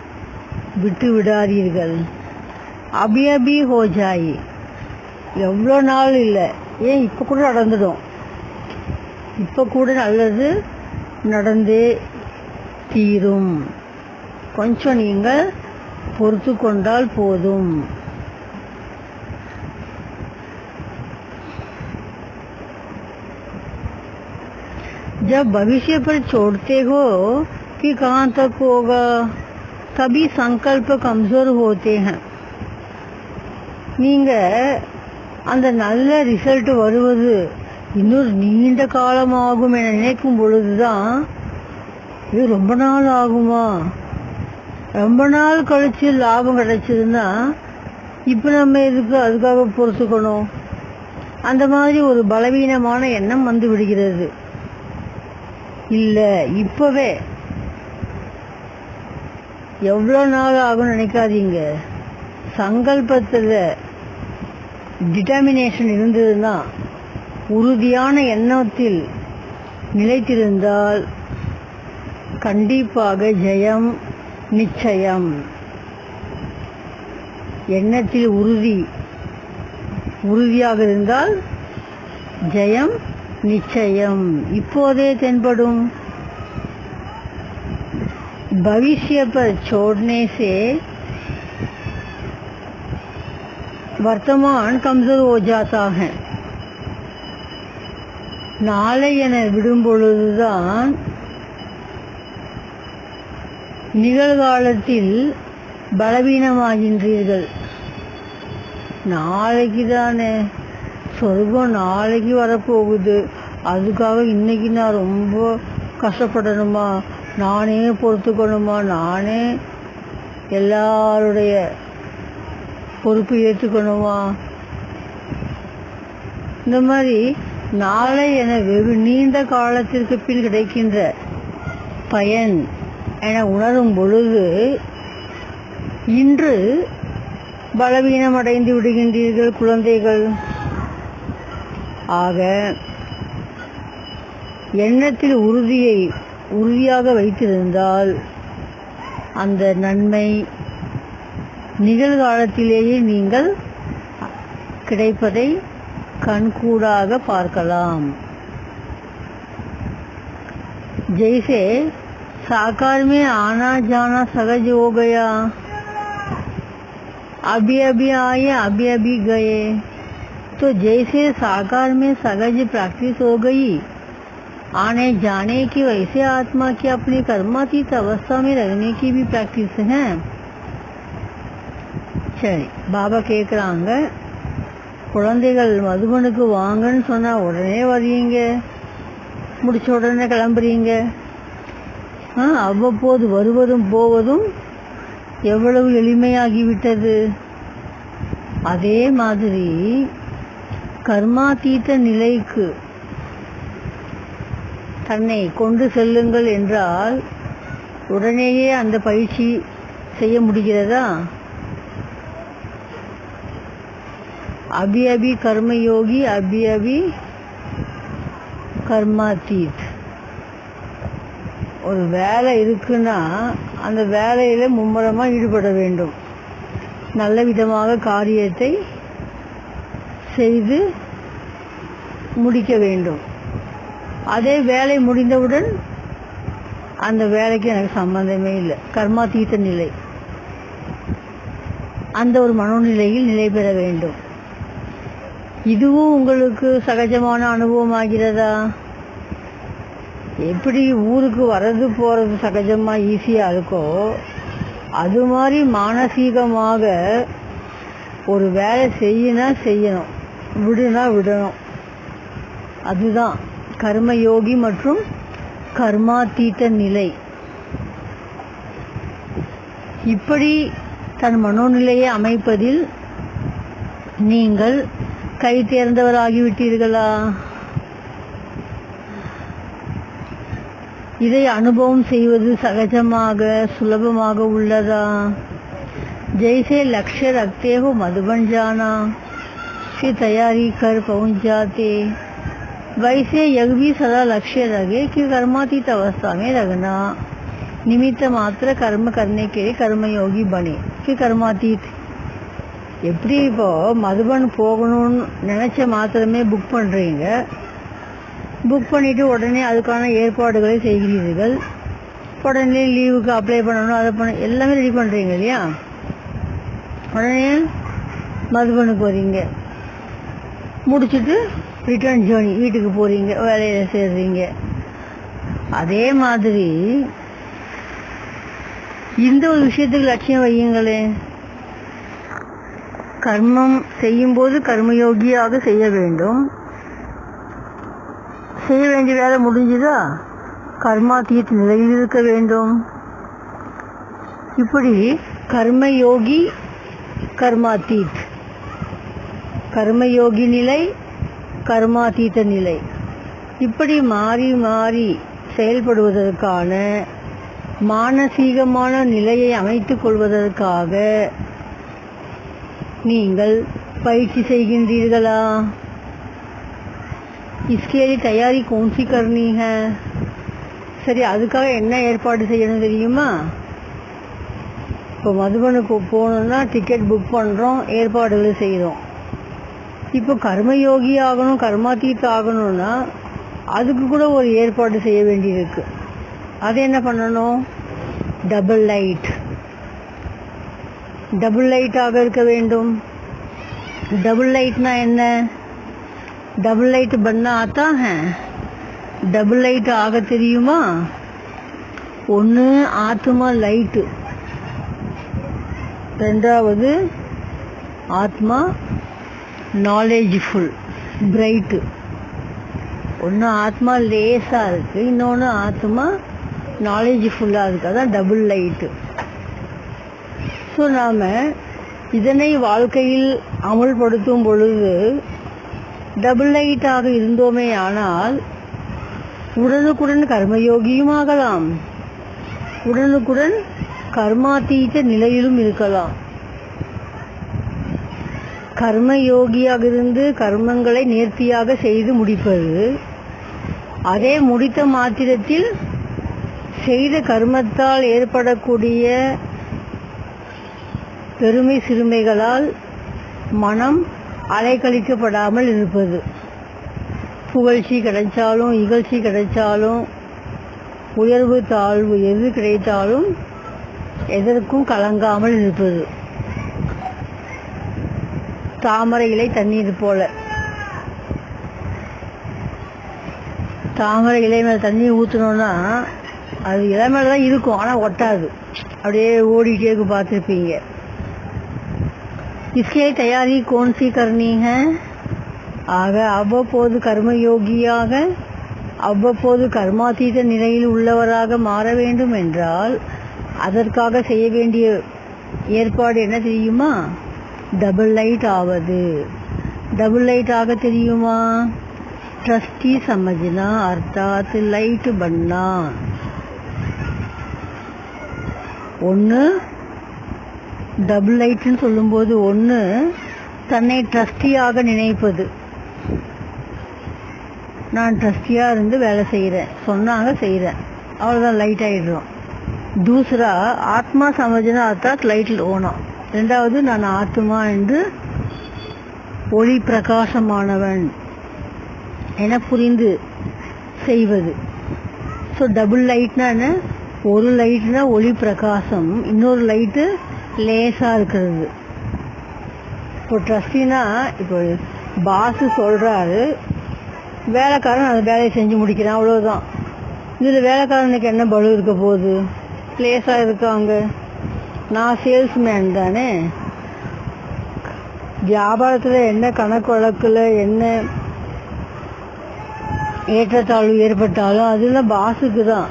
விட்டு விடாதீர்கள். அபி அபி ஹோ ஜாயி. எவ்வளோ நாள் இல்லை, ஏன் இப்போ கூட நடந்துடும். இப்போ கூட நல்லது நடந்தே தீரும். கொஞ்சம் நீங்கள் பொறுத்து கொண்டால் போதும். जब भविष्य पर छोड़ते हो कि कहाँ तक होगा, तभी संकल्प कमजोर होते हैं. நீங்கள் அந்த நல்ல ரிசல்ட் வருவது இன்னொரு நீண்ட காலம் ஆகும் என நினைக்கும் பொழுது தான், இது ரொம்ப நாள் ஆகுமா, ரொம்ப நாள் கழிச்சு லாபம் கிடைச்சதுன்னா இப்போ நம்ம எதுக்கு அதுக்காக பொறுத்துக்கணும். அந்த மாதிரி ஒரு பலவீனமான எண்ணம் வந்து விடுகிறது. இல்லை, இப்போவே எவ்வளோ நாள் ஆகும்னு நினைக்காதீங்க. சங்கல்பத்தில் டிட்டர்மினேஷன் இருந்ததுன்னா, உறுதியான எண்ணத்தில் நிலைத்திருந்தால் கண்டிப்பாக ஜெயம் நிச்சயம். எண்ணத்தில் உறுதியாக இருந்தால் ஜெயம் நிச்சயம் இப்போதே தென்படும். भविष्य पर छोड़ने से वर्तमान कमजोर हो जाता है. நாளை என விடும் பொழுதுதான் நிகழ்காலத்தில் பலவீனமாகின்றீர்கள். நாளைக்கு தானே சொர்க்கம், நாளைக்கு வரப்போகுது, அதுக்காக இன்னைக்கு நான் ரொம்ப கஷ்டப்படணுமா, நானே பொறுத்துக்கணுமா, நானே எல்லாருடைய பொறுப்பு ஏற்றுக்கணுமா? இந்த மாதிரி நாளை என வெகு நீண்ட காலத்திற்கு பின் கிடைக்கின்ற பயன் என உணரும் பொழுது இன்று பலவீனம் அடைந்து விடுகின்றீர்கள் குழந்தைகள். ஆக எண்ணத்தில் உறுதியாக வைத்திருந்தால் அந்த நன்மை நிகழ்காலத்திலேயே நீங்கள் கிடைப்பதை கண்கூடாக பார்க்கலாம். जैसे साकार में आना जाना सहज हो गया, अभी अभी आए अभी अभी गए, तो जैसे साकार में सहज प्रैक्टिस हो गई आने जाने की, वैसे आत्मा की अपनी कर्मातीत अवस्था में रहने की भी प्रैक्टिस है. சரி, பாபா கேட்குறாங்க, குழந்தைகள் மதுபனுக்கு வாங்கன்னு சொன்னால் உடனே வரீங்க, முடிச்ச உடனே கிளம்புறீங்க. அவ்வப்போது வருவதும் போவதும் எவ்வளவு எளிமையாகிவிட்டது. அதே மாதிரி கர்மாதீத நிலைக்கு தன்னை கொண்டு செல்லுங்கள் என்றால் உடனேயே அந்த பயிற்சி செய்ய முடிகிறதா? अभी अभी कर्मयोगी, अभी अभी கர்மாதீத். ஒரு வேலை இருக்குன்னா அந்த வேலையில் மும்முரமாக ஈடுபட வேண்டும். நல்ல விதமாக காரியத்தை செய்து முடிக்க வேண்டும். அதே வேலை முடிந்தவுடன் அந்த வேலைக்கு எனக்கு சம்பந்தமே இல்லை, கர்மாதீத நிலை, அந்த ஒரு மனோநிலையில் நிலை பெற வேண்டும். இதுவும் உங்களுக்கு சகஜமான அனுபவம் ஆகிறதா? எப்படி ஊருக்கு வர்றது போகிறது சகஜமாக ஈஸியாக இருக்கோ அது மாதிரி மானசீகமாக ஒரு வேலை செய்யணும், விடுனா விடணும். அதுதான் கர்மயோகி மற்றும் கர்மாதீத நிலை. இப்படி தன் மனோநிலையை அமைப்பதில் நீங்கள் கை தேர்ந்தவராகிவிட்டீர்களா? இதை அனுபவம் செய்வது சகஜமாக சுலபமாக உள்ளதா? जैसे लक्ष्य रखते हो मधुबन जाना, फिर तैयारी कर पहुंच जाते, वैसे यह भी सदा लक्ष्य रहे कि कर्मातीत अवस्था में रखना, निमित्त मात्र कर्म करने के लिए कर्मयोगी बने कि कर्मातीत. எப்படி இப்போ மதுபன் போகணும்னு நினச்ச மாத்திரமே புக் பண்ணுறீங்க, புக் பண்ணிவிட்டு உடனே அதுக்கான ஏற்பாடுகளை செய்கிறீர்கள், உடனே லீவுக்கு அப்ளை பண்ணணும், அதை எல்லாமே ரெடி பண்ணுறீங்க இல்லையா? உடனே மதுபனுக்கு வரீங்க, முடிச்சுட்டு ரிட்டர்ன் ஜேர்னி வீட்டுக்கு போகிறீங்க, வேலையில் சேர்றீங்க. அதே மாதிரி இந்த ஒரு விஷயத்துக்கு லட்சியம் வையுங்களே. கர்மம் செய்யும்போது கர்மயோகியாக செய்ய வேண்டும். செய்ய வேண்டிய வேலை முடிஞ்சுதா, கர்மாதீத் நிலையில் இருக்க வேண்டும். இப்படி கர்மயோகி கர்மாதீத், கர்மயோகி நிலை கர்மாதீத நிலை, இப்படி மாறி மாறி செயல்படுவதற்கான மானசீகமான நிலையை அமைத்துக் கொள்வதற்காக நீங்கள் பயிற்சி செய்கின்றீர்களா? इसके लिए तैयारी कौन सी करनी है? சரி, அதுக்காக என்ன ஏற்பாடு செய்யணும் தெரியுமா? இப்போ மதுபனுக்கு போகணுன்னா டிக்கெட் புக் பண்ணுறோம், ஏற்பாடுகளை செய்கிறோம். இப்போ கர்மயோகி ஆகணும், கர்மாதீத் ஆகணும்னா அதுக்கு கூட ஒரு ஏற்பாடு செய்ய வேண்டியிருக்கு. அது என்ன பண்ணணும்? டபுள் லைட்டாக இருக்க வேண்டும். டபுள் லைட்னா என்ன? डबल लाइट बनना आता है? டபுள் லைட் ஆக தெரியுமா? ஒன்று ஆத்மா லைட்டு, ரெண்டாவது ஆத்மா நாலேஜ்ஃபுல் பிரைட்டு. ஒன்று ஆத்மா லேஸாக இருக்குது, இன்னொன்று ஆத்மா நாலேஜ்ஃபுல்லாக இருக்குது. அதான் டபுள் லைட்டு. ஸோ நாம் இதனை வாழ்க்கையில் அமுல்படுத்தும் பொழுது டபுள் லைட்டாக இருந்தோமே ஆனால் உடனுக்குடன் கர்மயோகியும் ஆகலாம், உடனுக்குடன் கர்மாத்தீத நிலையிலும் இருக்கலாம். கர்மயோகியாக இருந்து கர்மங்களை நேர்த்தியாக செய்து முடிப்பது, அதே முடித்த மாத்திரத்தில் செய்த கர்மத்தால் ஏற்படக்கூடிய பெருமை சிறுமைகளால் மனம் அலைக்கழிக்கப்படாமல் இருப்பது. புகழ்ச்சி கிடைச்சாலும் இகழ்ச்சி கிடைச்சாலும் உயர்வு தாழ்வு எது கிடைத்தாலும் எதற்கும் கலங்காமல் இருப்பது. தாமரை இலை தண்ணீர் போல, தாமரை இலை மேலே தண்ணி ஊற்றினோன்னா அது இலை மேலே தான் இருக்கும், ஆனால் ஒட்டாது, அப்படியே ஓடிட்டே இருக்கு, பார்த்துருப்பீங்க. इसके तैयारी कौन सी करनी है? ஆக அவ்வப்போது கர்மயோகியாக அவ்வப்போது கர்மாத்தீத நிலையில் உள்ளவராக மாற வேண்டும் என்றால் அதற்காக செய்ய வேண்டிய ஏற்பாடு என்ன தெரியுமா? டபுள் லைட் ஆவது. डबल लाइट आगे தெரியுமா? ट्रस्टी समझना अर्थात लाइट बनना. ஒன்று டபுள் லைட்னு சொல்லும்போது ஒன்று தன்னை ட்ரஸ்டியாக நினைப்பது. நான் ட்ரஸ்டியாக இருந்து வேலை செய்கிறேன், சொன்னாங்க செய்கிறேன், அவ்வளோதான், லைட் ஆகிடுறோம். दूसरा ஆத்மா சமஜனா அர்த்தாத் லைட்டில் ஓனம். ரெண்டாவது நான் ஆத்மா என்று ஒளி பிரகாசமானவன் என புரிந்து செய்வது. ஸோ டபுள் லைட்னா என்ன? ஒரு லைட்னா ஒளி பிரகாசம், இன்னொரு லைட்டு லேசாக இருக்கிறது. இப்போ ட்ரஸ்டினா, இப்போ பாஸு சொல்கிறாரு, வேலைக்காரன் அந்த வேலையை செஞ்சு முடிக்கிறான், அவ்வளோதான். இதில் வேலைக்காரனுக்கு என்ன பலு இருக்க போகுது? லேசாக இருக்காங்க. நான் சேல்ஸ்மேன் தானே, வியாபாரத்தில் என்ன கணக்கு வழக்கில் என்ன ஏற்றத்தாழ்வு ஏற்பட்டாலும் அதெல்லாம் பாஸுக்கு தான்.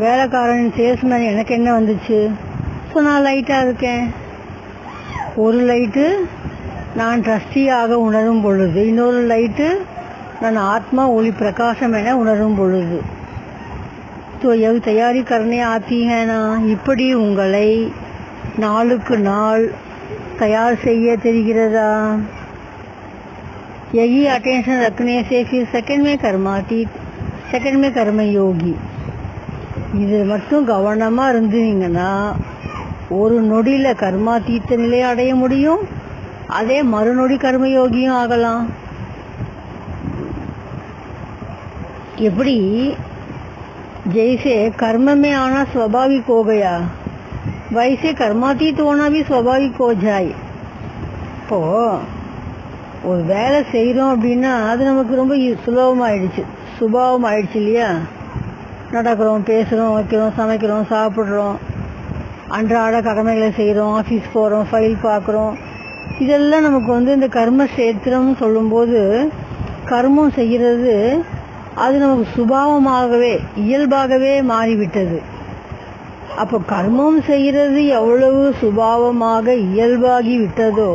வேலைக்காரன் சேல்ஸ்மேன் எனக்கு என்ன வந்துச்சு? ஸோ நான் லைட்டாக இருக்கேன். ஒரு லைட்டு நான் ட்ரஸ்டியாக உணரும் பொழுது, இன்னொரு லைட்டு நான் ஆத்மா ஒளி பிரகாசம் என உணரும் பொழுது. ஸோ எது தயாரி கரணே ஆத்தீங்கன்னா, இப்படி உங்களை நாளுக்கு நாள் तैयार செய்ய தெரிகிறதா? यही अटेंशन रखने से फिर सेकंड में कर्मातीत, सेकंड में कर्मयोगी. இது மட்டும் கவனமாக இருந்தீங்கன்னா ஒரு நொடியில் கர்மாத்தீத்த நிலையை அடைய முடியும், அதே மறுநொடி கர்மயோகியும் ஆகலாம். எப்படி? जैसे कर्म में आना स्वाभाविक हो गया, वैसे कर्मातीत होना भी स्वाभाविक हो जाए. இப்போ ஒரு வேலை செய்கிறோம் அப்படின்னா அது நமக்கு ரொம்ப சுலபமாயிடுச்சு, சுபாவம் ஆயிடுச்சு இல்லையா? நடக்கிறோம், பேசுகிறோம், வைக்கிறோம், சமைக்கிறோம், சாப்பிட்றோம், அன்றாட கடமைகளை செய்கிறோம், ஆஃபீஸ் போகிறோம், ஃபைல் பார்க்குறோம். இதெல்லாம் நமக்கு இந்த கர்ம கஷேத்திரம்னு சொல்லும்போது கர்மம் செய்கிறது அது நமக்கு சுபாவமாகவே இயல்பாகவே மாறிவிட்டது. அப்போ கர்மம் செய்கிறது எவ்வளவு சுபாவமாக இயல்பாகி விட்டதோ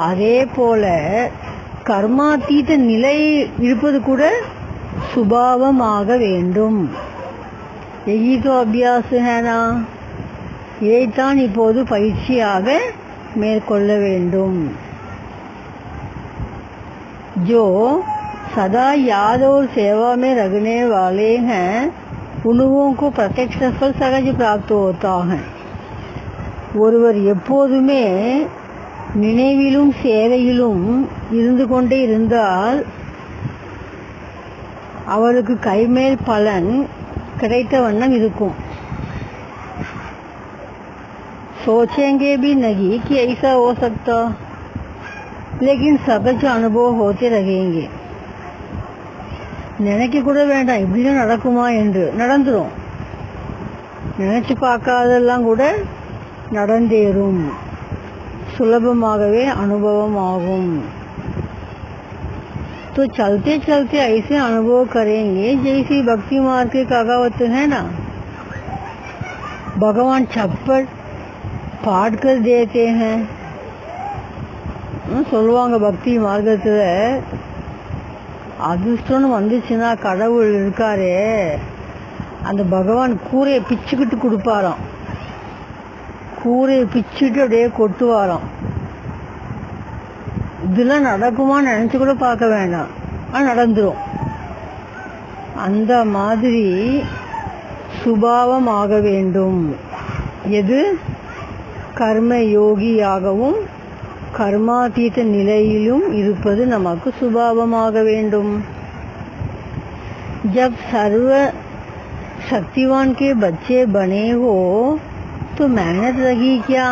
அதே போல கர்மாத்தீத நிலை இருப்பது கூட சுபாவமாக வேண்டும். எகிதோ அபியாசு ஹேனா, இதைத்தான் இப்போது பயிற்சியாக மேற்கொள்ள வேண்டும். जो सदा याद और सेवा में रखने वाले हैं उन्हों को प्रत्यक्ष फल सहज प्राप्त होता है. ஒருவர் எப்போதுமே நினைவிலும் சேவையிலும் இருந்து கொண்டே இருந்தால் அவருக்கு கைமேல் பலன் கிடைத்த வண்ணம் இருக்கும். सोचेंगे भी नहीं कि ऐसा हो सकता, लेकिन सहज अनुभव होते रहेंगे. நினைக்க கூட வேண்டாம் இப்படிலாம் நடக்குமா என்று, நடந்துரும். நினைச்சு பார்க்காதெல்லாம் கூட நடந்தேறும், सुलभमागवे अनुभव आगुम। तो चलते चलते ऐसे अनुभव करेंगे जैसे भक्ति मार्ग के कहावत है ना, भगवान छप्पर पाट कर देते हैं। சொல்லுவாங்க பக்தி மார்க்கத்தில் அதிர்ஷ்டம்னு வந்துச்சுன்னா கடவுள் இருக்காரே அந்த பகவான் கூரையை பிச்சுக்கிட்டு கொடுப்பாராம், கூரையை பிச்சுட்டு அப்படியே கொட்டுவாராம். இதெல்லாம் நடக்குமான்னு நினச்சி கூட பார்க்க வேண்டாம், ஆனால் நடந்துடும். அந்த மாதிரி சுபாவம் ஆக வேண்டும். எது? கர்ம யோகியாகவும் कर्मातीत निलयिलुम इरुपदु नमक्कु सुभावमाग वेंडुम। जब सर्व शक्तिवान के बच्चे बने हो तो मेहनत लगी क्या?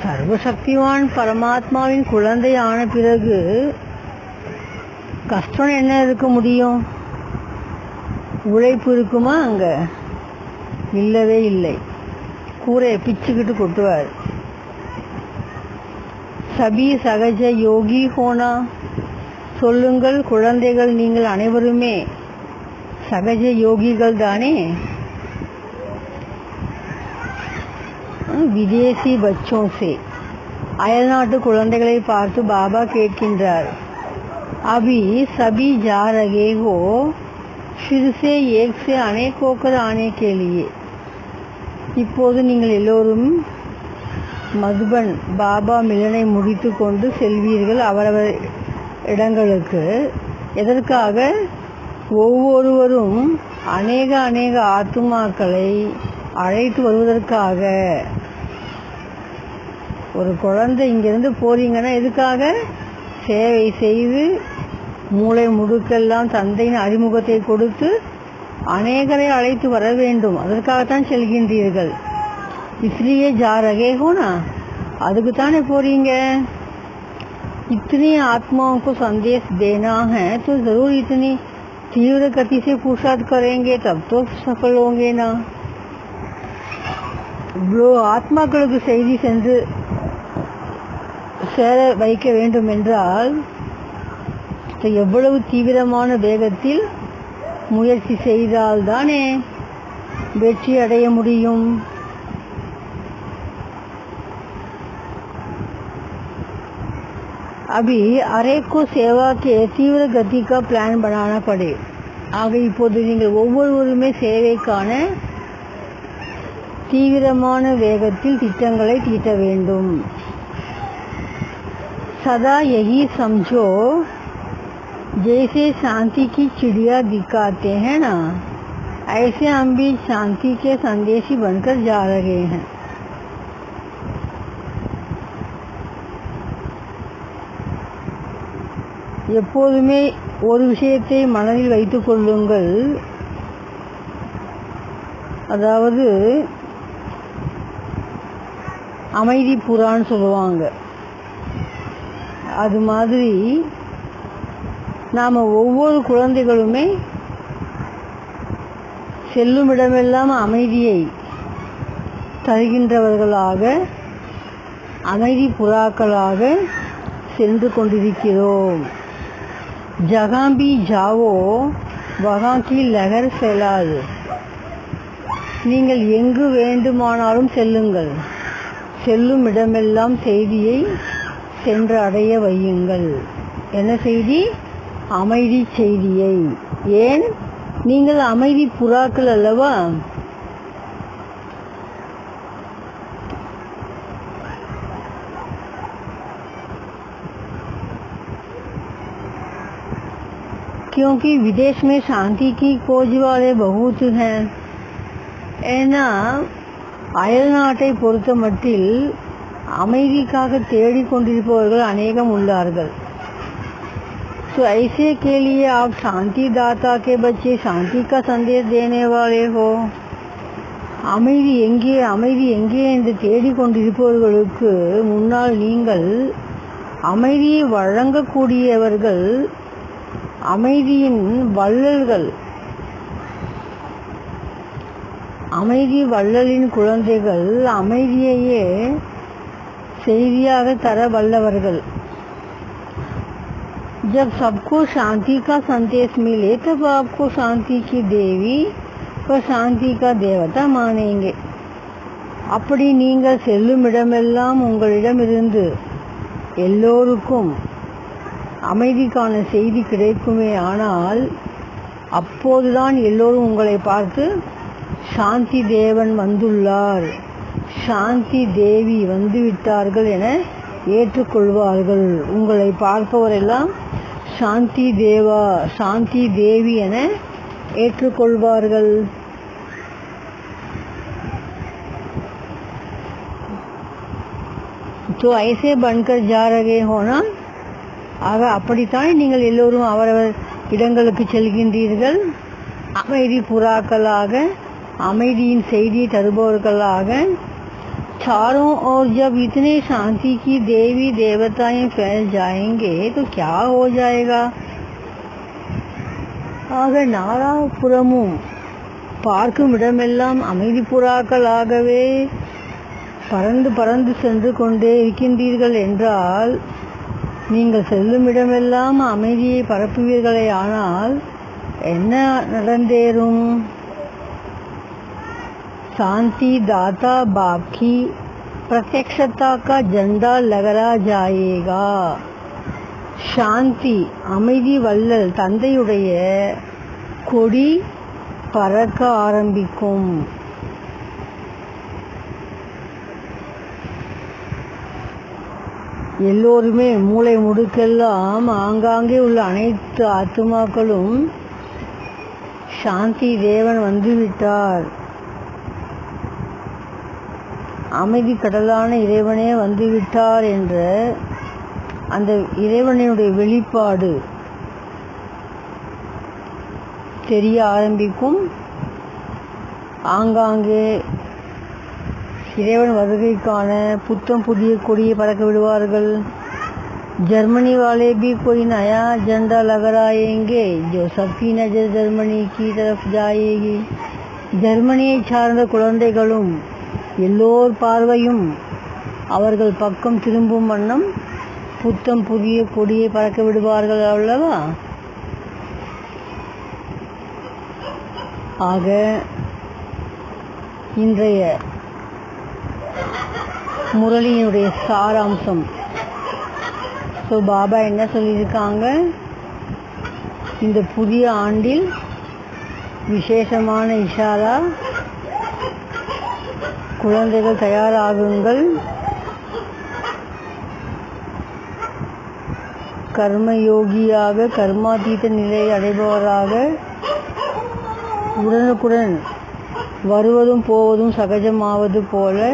सर्वशक्तिवान परमात्माविन कुழந்தையான பிறகு கஷ்டம் என்ன இருக்க முடியும்? உழைப்பு இருக்குமா? அங்க இல்லவே இல்லை. கூரையை பிச்சுக்கிட்டு கொட்டுவார். சபி சகஜ யோகி ஹோனா, சொல்லுங்கள் குழந்தைகள் நீங்கள் அனைவருமே சகஜ யோகிகள் தானே? விதேசி बच्चों से, அயல்நாட்டு குழந்தைகளை பார்த்து பாபா கேட்கின்றார், अभी सभी जा रहे हो फिर से एक से अनेक होकर आने के लिए। இப்போது நீங்கள் எல்லோரும் மதுபன் பாபா மிலனை முடித்து கொண்டு செல்வீர்கள் அவரவர் இடங்களுக்கு. எதற்காக? ஒவ்வொருவரும் அநேக அநேக ஆத்துமாக்களை அழைத்து வருவதற்காக. ஒரு குழந்தை இங்கிருந்து போறீங்கன்னா எதுக்காக? சேவை செய்து மூளை முடுக்கெல்லாம் தந்தையின் அறிமுகத்தை கொடுத்து அநேகரை அழைத்து வர வேண்டும். அதற்காகத்தான் செல்கின்றீர்கள். इसलिए जा रहे हो ना, அதுக்கு தானே போறீங்க. इतनी आत्माओं को संदेश देना है तो जरूर इतनी तीव्र गति से पुरुषार्थ करेंगे, तब तो सफल होंगे ना। இவ்வளோ ஆத்மாக்களுக்கு செய்தி சென்று சேர வைக்க வேண்டும் என்றால் எவ்வளவு தீவிரமான வேகத்தில் முயற்சி செய்தால்தானே வெற்றி அடைய முடியும். अभी हरेक को सेवा के तीव्र गति का प्लान बनाना पड़े. ஆக இப்போது நீங்கள் ஒவ்வொருவருமே சேவைக்கான தீவிரமான வேகத்தில் திட்டங்களை தீட்ட வேண்டும். सदा यही समझो जैसे शांति की चिड़िया दिखाते हैं ना, ऐसे हम भी शांति के संदेशी बनकर जा रहे हैं. எப்போதுமே ஒரு விஷயத்தை மனதில் வைத்துக் கொள்ளுங்கள், அதாவது அமைதி புறான்னு சொல்லுவாங்க. அது மாதிரி நாம் ஒவ்வொரு குழந்தைகளுமே செல்லும் இடமெல்லாம் அமைதியை தருகின்றவர்களாக, அமைதி புறாக்களாக சென்று கொண்டிருக்கிறோம். जहाँ भी जाओ वहाँ की लहर फैलाओ. நீங்கள் எங்கு வேண்டுமானாலும் செல்லுங்கள், செல்லும் இடமெல்லாம் செய்தியை சென்று அடைய வையுங்கள். என்ன செய்தி? அமைதி செய்தியை. ஏன்? நீங்கள் அமைதி புறாக்கள் அல்லவா? क्योंकि विदेश में शांति की खोज वाले बहुत हैं. ஏன்னா அயல் நாட்டை பொறுத்த மட்டில் அமைதிக்காக தேடிக்கொண்டிருப்பவர்கள் அநேகம் உள்ளார்கள். तो ऐसे के लिए आप शांति दाता के बच्चे शांति का संदेश देने वाले हो. அமைதி எங்கே, அமைதி எங்கே என்று தேடிக்கொண்டிருப்பவர்களுக்கு முன்னால் நீங்கள் அமைதியை வழங்கக்கூடியவர்கள் அமைதியின் வள்ளல்கள், அமைதி வள்ளலின் குழந்தைகள் அமைதியையே செய்தியாக தர வல்லவர்கள். जब सबको शांति का संदेश मिले तब आपको शांति की देवी व शांति का देवता मानेंगे. அப்படி நீங்கள் செல்லும் இடமெல்லாம் உங்களிடமிருந்து எல்லோருக்கும் அமைதிக்கான செய்தி கிடைக்குமே, ஆனால் அப்போதுதான் எல்லோரும் உங்களை பார்த்து சாந்தி தேவன் வந்துள்ளார், சாந்தி தேவி வந்துவிட்டார்கள் என ஏற்றுக்கொள்வார்கள். உங்களை பார்ப்பவரெல்லாம் சாந்தி தேவா, சாந்தி தேவி என ஏற்றுக்கொள்வார்கள். तो ऐसे बनकर जा रहे हो ना. ஆக அப்படித்தான் நீங்கள் எல்லோரும் அவரவர் இடங்களுக்கு செல்கின்றீர்கள். அமைதி புறாக்களாக, அமைதியின் செய்தி தருபவர்களாக. चारों ओर जब इतने शांति की देवी देवताएं फैल जाएंगे तो क्या हो जाएगा. ஆக நாலாபுறமும் பார்க்கும் இடமெல்லாம் அமைதி புறாக்களாகவே பறந்து பறந்து சென்று கொண்டே இருக்கின்றீர்கள் என்றால், நீங்கள் செல்லும் இடமெல்லாம் அமைதியை பரப்புவீர்களே, ஆனால் என்ன நடந்தேறும். शांति दाता बाप की प्रत्यक्षता का झंडा लहरा जाएगा. சாந்தி அமைதி வள்ளல் தந்தையுடைய கொடி பறக்க ஆரம்பிக்கும். எல்லோருமே மூளை முடுக்கெல்லாம் ஆங்காங்கே உள்ள அனைத்து ஆத்மாக்களும் சாந்தி தேவன் வந்துவிட்டார், அமைதி கடலான இறைவனே வந்துவிட்டார் என்ற அந்த இறைவனுடைய வெளிப்பாடு தெரிய ஆரம்பிக்கும். ஆங்காங்கே இறைவன் வருகைக்கான புத்தம் புதிய கொடியை பறக்க விடுவார்கள். जर्मनी वाले भी कोई नया झंडा लहराएंगे जो सबकी नजर जर्मनी की तरफ जाएगी. ஜெர்மனியை சார்ந்த குழந்தைகளும் எல்லோர் பார்வையும் அவர்கள் பக்கம் திரும்பும் வண்ணம் புத்தம் புதிய கொடியை பறக்க விடுவார்கள் அல்லவா. ஆக இன்றைய முரளியினுடைய சாராம்சம். ஸோ பாபா என்ன சொல்லியிருக்காங்க, இந்த புதிய ஆண்டில் விசேஷமான இஷாரா, குழந்தைகள் தயாராகுங்கள், கர்மயோகியாக கர்மாதீத நிலையை அடைபவராக உடனுக்குடன் வருவதும் போவதும் சகஜமாவது போல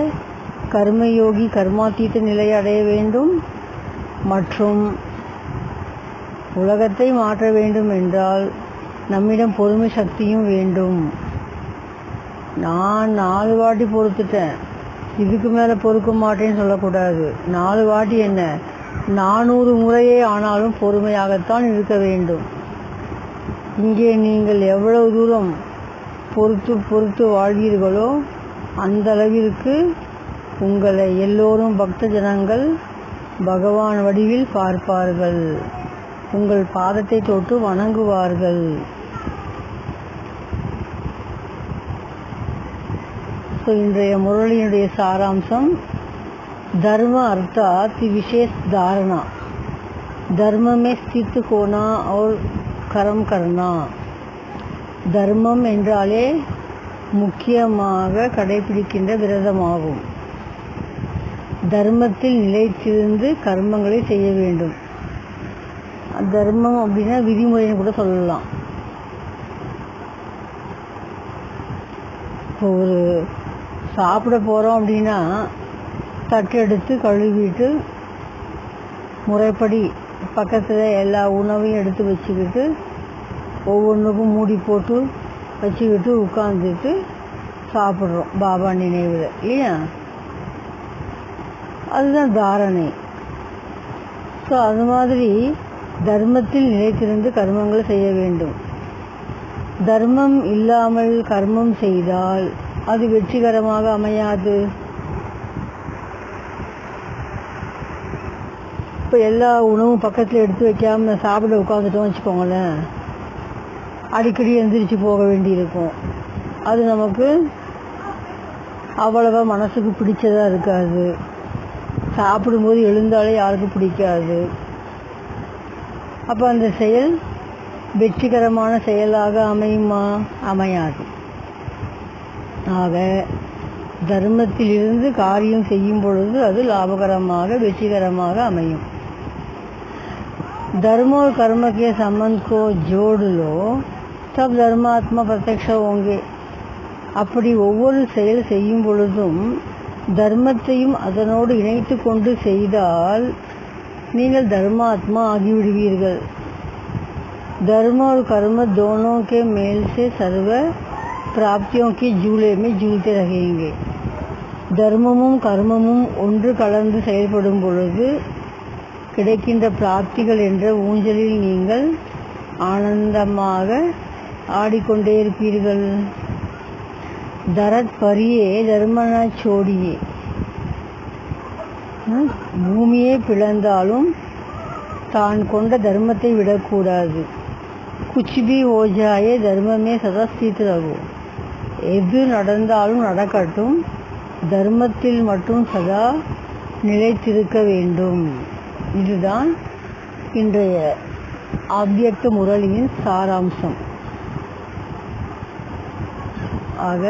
கர்மயோகி கர்மாதீத நிலையை அடைய வேண்டும். மற்றும் உலகத்தை மாற்ற வேண்டும் என்றால் நம்மிடம் பொறுமை சக்தியும் வேண்டும். நான் 4 வாட்டி பொறுத்துட்டேன், இதுக்கு மேலே பொறுக்க மாட்டேன்னு சொல்லக்கூடாது. 4 வாட்டி என்ன, 400 முறையே ஆனாலும் பொறுமையாகத்தான் இருக்க வேண்டும். இங்கே நீங்கள் எவ்வளவு தூரம் பொறுத்து பொறுத்து வாழ்வீர்களோ அந்த அளவிற்கு உங்களை எல்லோரும் பக்த ஜனங்கள் பகவான் வடிவில் பார்ப்பார்கள், உங்கள் பாதத்தை தொட்டு வணங்குவார்கள். ஸோ இன்றைய முரளியினுடைய சாராம்சம், धर्म अर्थात विशेष धारणा, धर्म में स्थित होना और कर्म करना. தர்மம் என்றாலே முக்கியமாக கடைபிடிக்கின்ற விரதமாகும். தர்மத்தில் நிலைத்திருந்து கர்மங்களை செய்ய வேண்டும். தர்மம் அப்படின்னா விதிமுறைன்னு கூட சொல்லலாம். இப்போ ஒரு சாப்பிட போகிறோம் அப்படின்னா தட்டு எடுத்து கழுவிட்டு முறைப்படி பக்கத்தில் எல்லா உணவையும் எடுத்து வச்சுக்கிட்டு ஒவ்வொன்றுக்கும் மூடி போட்டு வச்சுக்கிட்டு உட்காந்துட்டு சாப்பிட்றோம் பாபா நினைவில், இல்லையா? அதுதான் தாரணை. ஸோ அது மாதிரி தர்மத்தில் நிலைத்திருந்து கர்மங்கள் செய்ய வேண்டும். தர்மம் இல்லாமல் கர்மம் செய்தால் அது வெற்றிகரமாக அமையாது. இப்போ எல்லா உணவும் பக்கத்தில் எடுத்து வைக்காமல் சாப்பிட உட்காந்துட்டோம் வச்சுக்கோங்களேன், அடிக்கடி எந்திரிச்சு போக வேண்டியிருக்கும். அது நமக்கு அவ்வளவா மனசுக்கு பிடிச்சதாக இருக்காது. சாப்பிடும்போது எழுந்தாலே யாருக்கும் பிடிக்காது. அப்போ அந்த செயல் வெற்றிகரமான செயலாக அமையுமா? அமையாது. ஆக தர்மத்திலிருந்து காரியம் செய்யும் பொழுது அது லாபகரமாக வெற்றிகரமாக அமையும். धर्म और कर्म के संबंध को जोड़ लो तब धर्मात्मा प्रत्यक्ष होंगे. அப்படி ஒவ்வொரு செயல் செய்யும் பொழுதும் தர்மத்தையும் அதனோடு இணைத்து கொண்டு செய்தால் நீங்கள் धर्मात्मा ஆகிவிடுவீர்கள். धर्म और कर्म दोनों के मेल से सर्व प्राप्तियों के झूले में झूलते रहेंगे. தர்மமும் கர்மமும் ஒன்று கலந்து செயல்படும் பொழுது கிடைக்கின்ற பிராப்திகள் என்ற ஊஞ்சலில் நீங்கள் ஆனந்தமாக ஆடிக்கொண்டே இருப்பீர்கள். தரத் பரியே தர்மனா சோடியே, பூமியே பிளந்தாலும் தான் கொண்ட தர்மத்தை விடக்கூடாது. குச்பி ஓஜாயே தர்மமே சதஸ்தித் ரகு, எது நடந்தாலும் நடக்கட்டும், தர்மத்தில் மட்டும் சதா நிலைத்திருக்க வேண்டும். இதுதான் இன்றைய ஆப்யக்த முரளியின் சாராம்சம். ஆக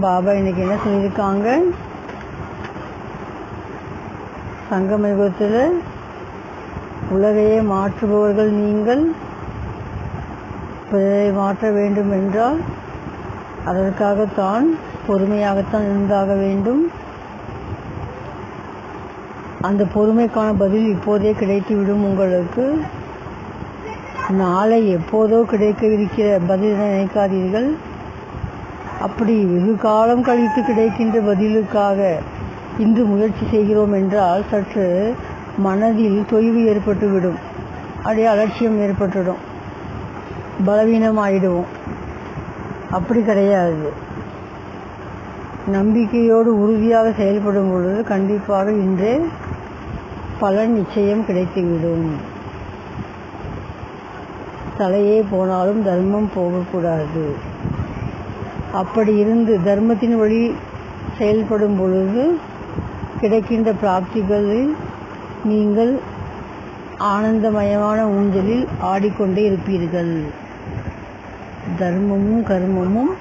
பாபா இன்னைக்கு என்ன சொல்லியிருக்காங்க? சங்கம யுகத்தில் உலகையே மாற்றுபவர்கள் நீங்கள். பிறரை மாற்ற வேண்டும் என்றால் அதற்காகத்தான் பொறுமையாகத்தான் இருந்தாக வேண்டும். அந்த பொறுமைக்கான பதில் இப்போதே கிடைத்துவிடும் உங்களுக்கு. நாளை எப்போதோ கிடைக்கவிருக்கிற பதில் நினைக்காதீர்கள். அப்படி வெகு காலம் கழித்து கிடைக்கின்ற பதிலுக்காக இன்று முயற்சி செய்கிறோம் என்றால் சற்று மனதில் தொய்வு ஏற்பட்டுவிடும். அப்படியே அலட்சியம் ஏற்பட்டுடும், பலவீனமாயிடுவோம். அப்படி கிடையாது. நம்பிக்கையோடு உறுதியாக செயல்படும் பொழுது கண்டிப்பாக இன்றே பலன் நிச்சயம் கிடைத்துவிடும். தலையே போனாலும் தர்மம் போகக்கூடாது. அப்படி இருந்து தர்மத்தின் வழி செயல்படும் பொழுது கிடைக்கின்ற பிராப்திகளில் நீங்கள் ஆனந்தமயமான ஊஞ்சலில் ஆடிக்கொண்டே இருப்பீர்கள். தர்மமும் கர்மமும்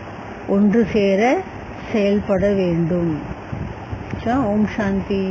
ஒன்று சேர செயல்பட வேண்டும். ஓம் சாந்தி.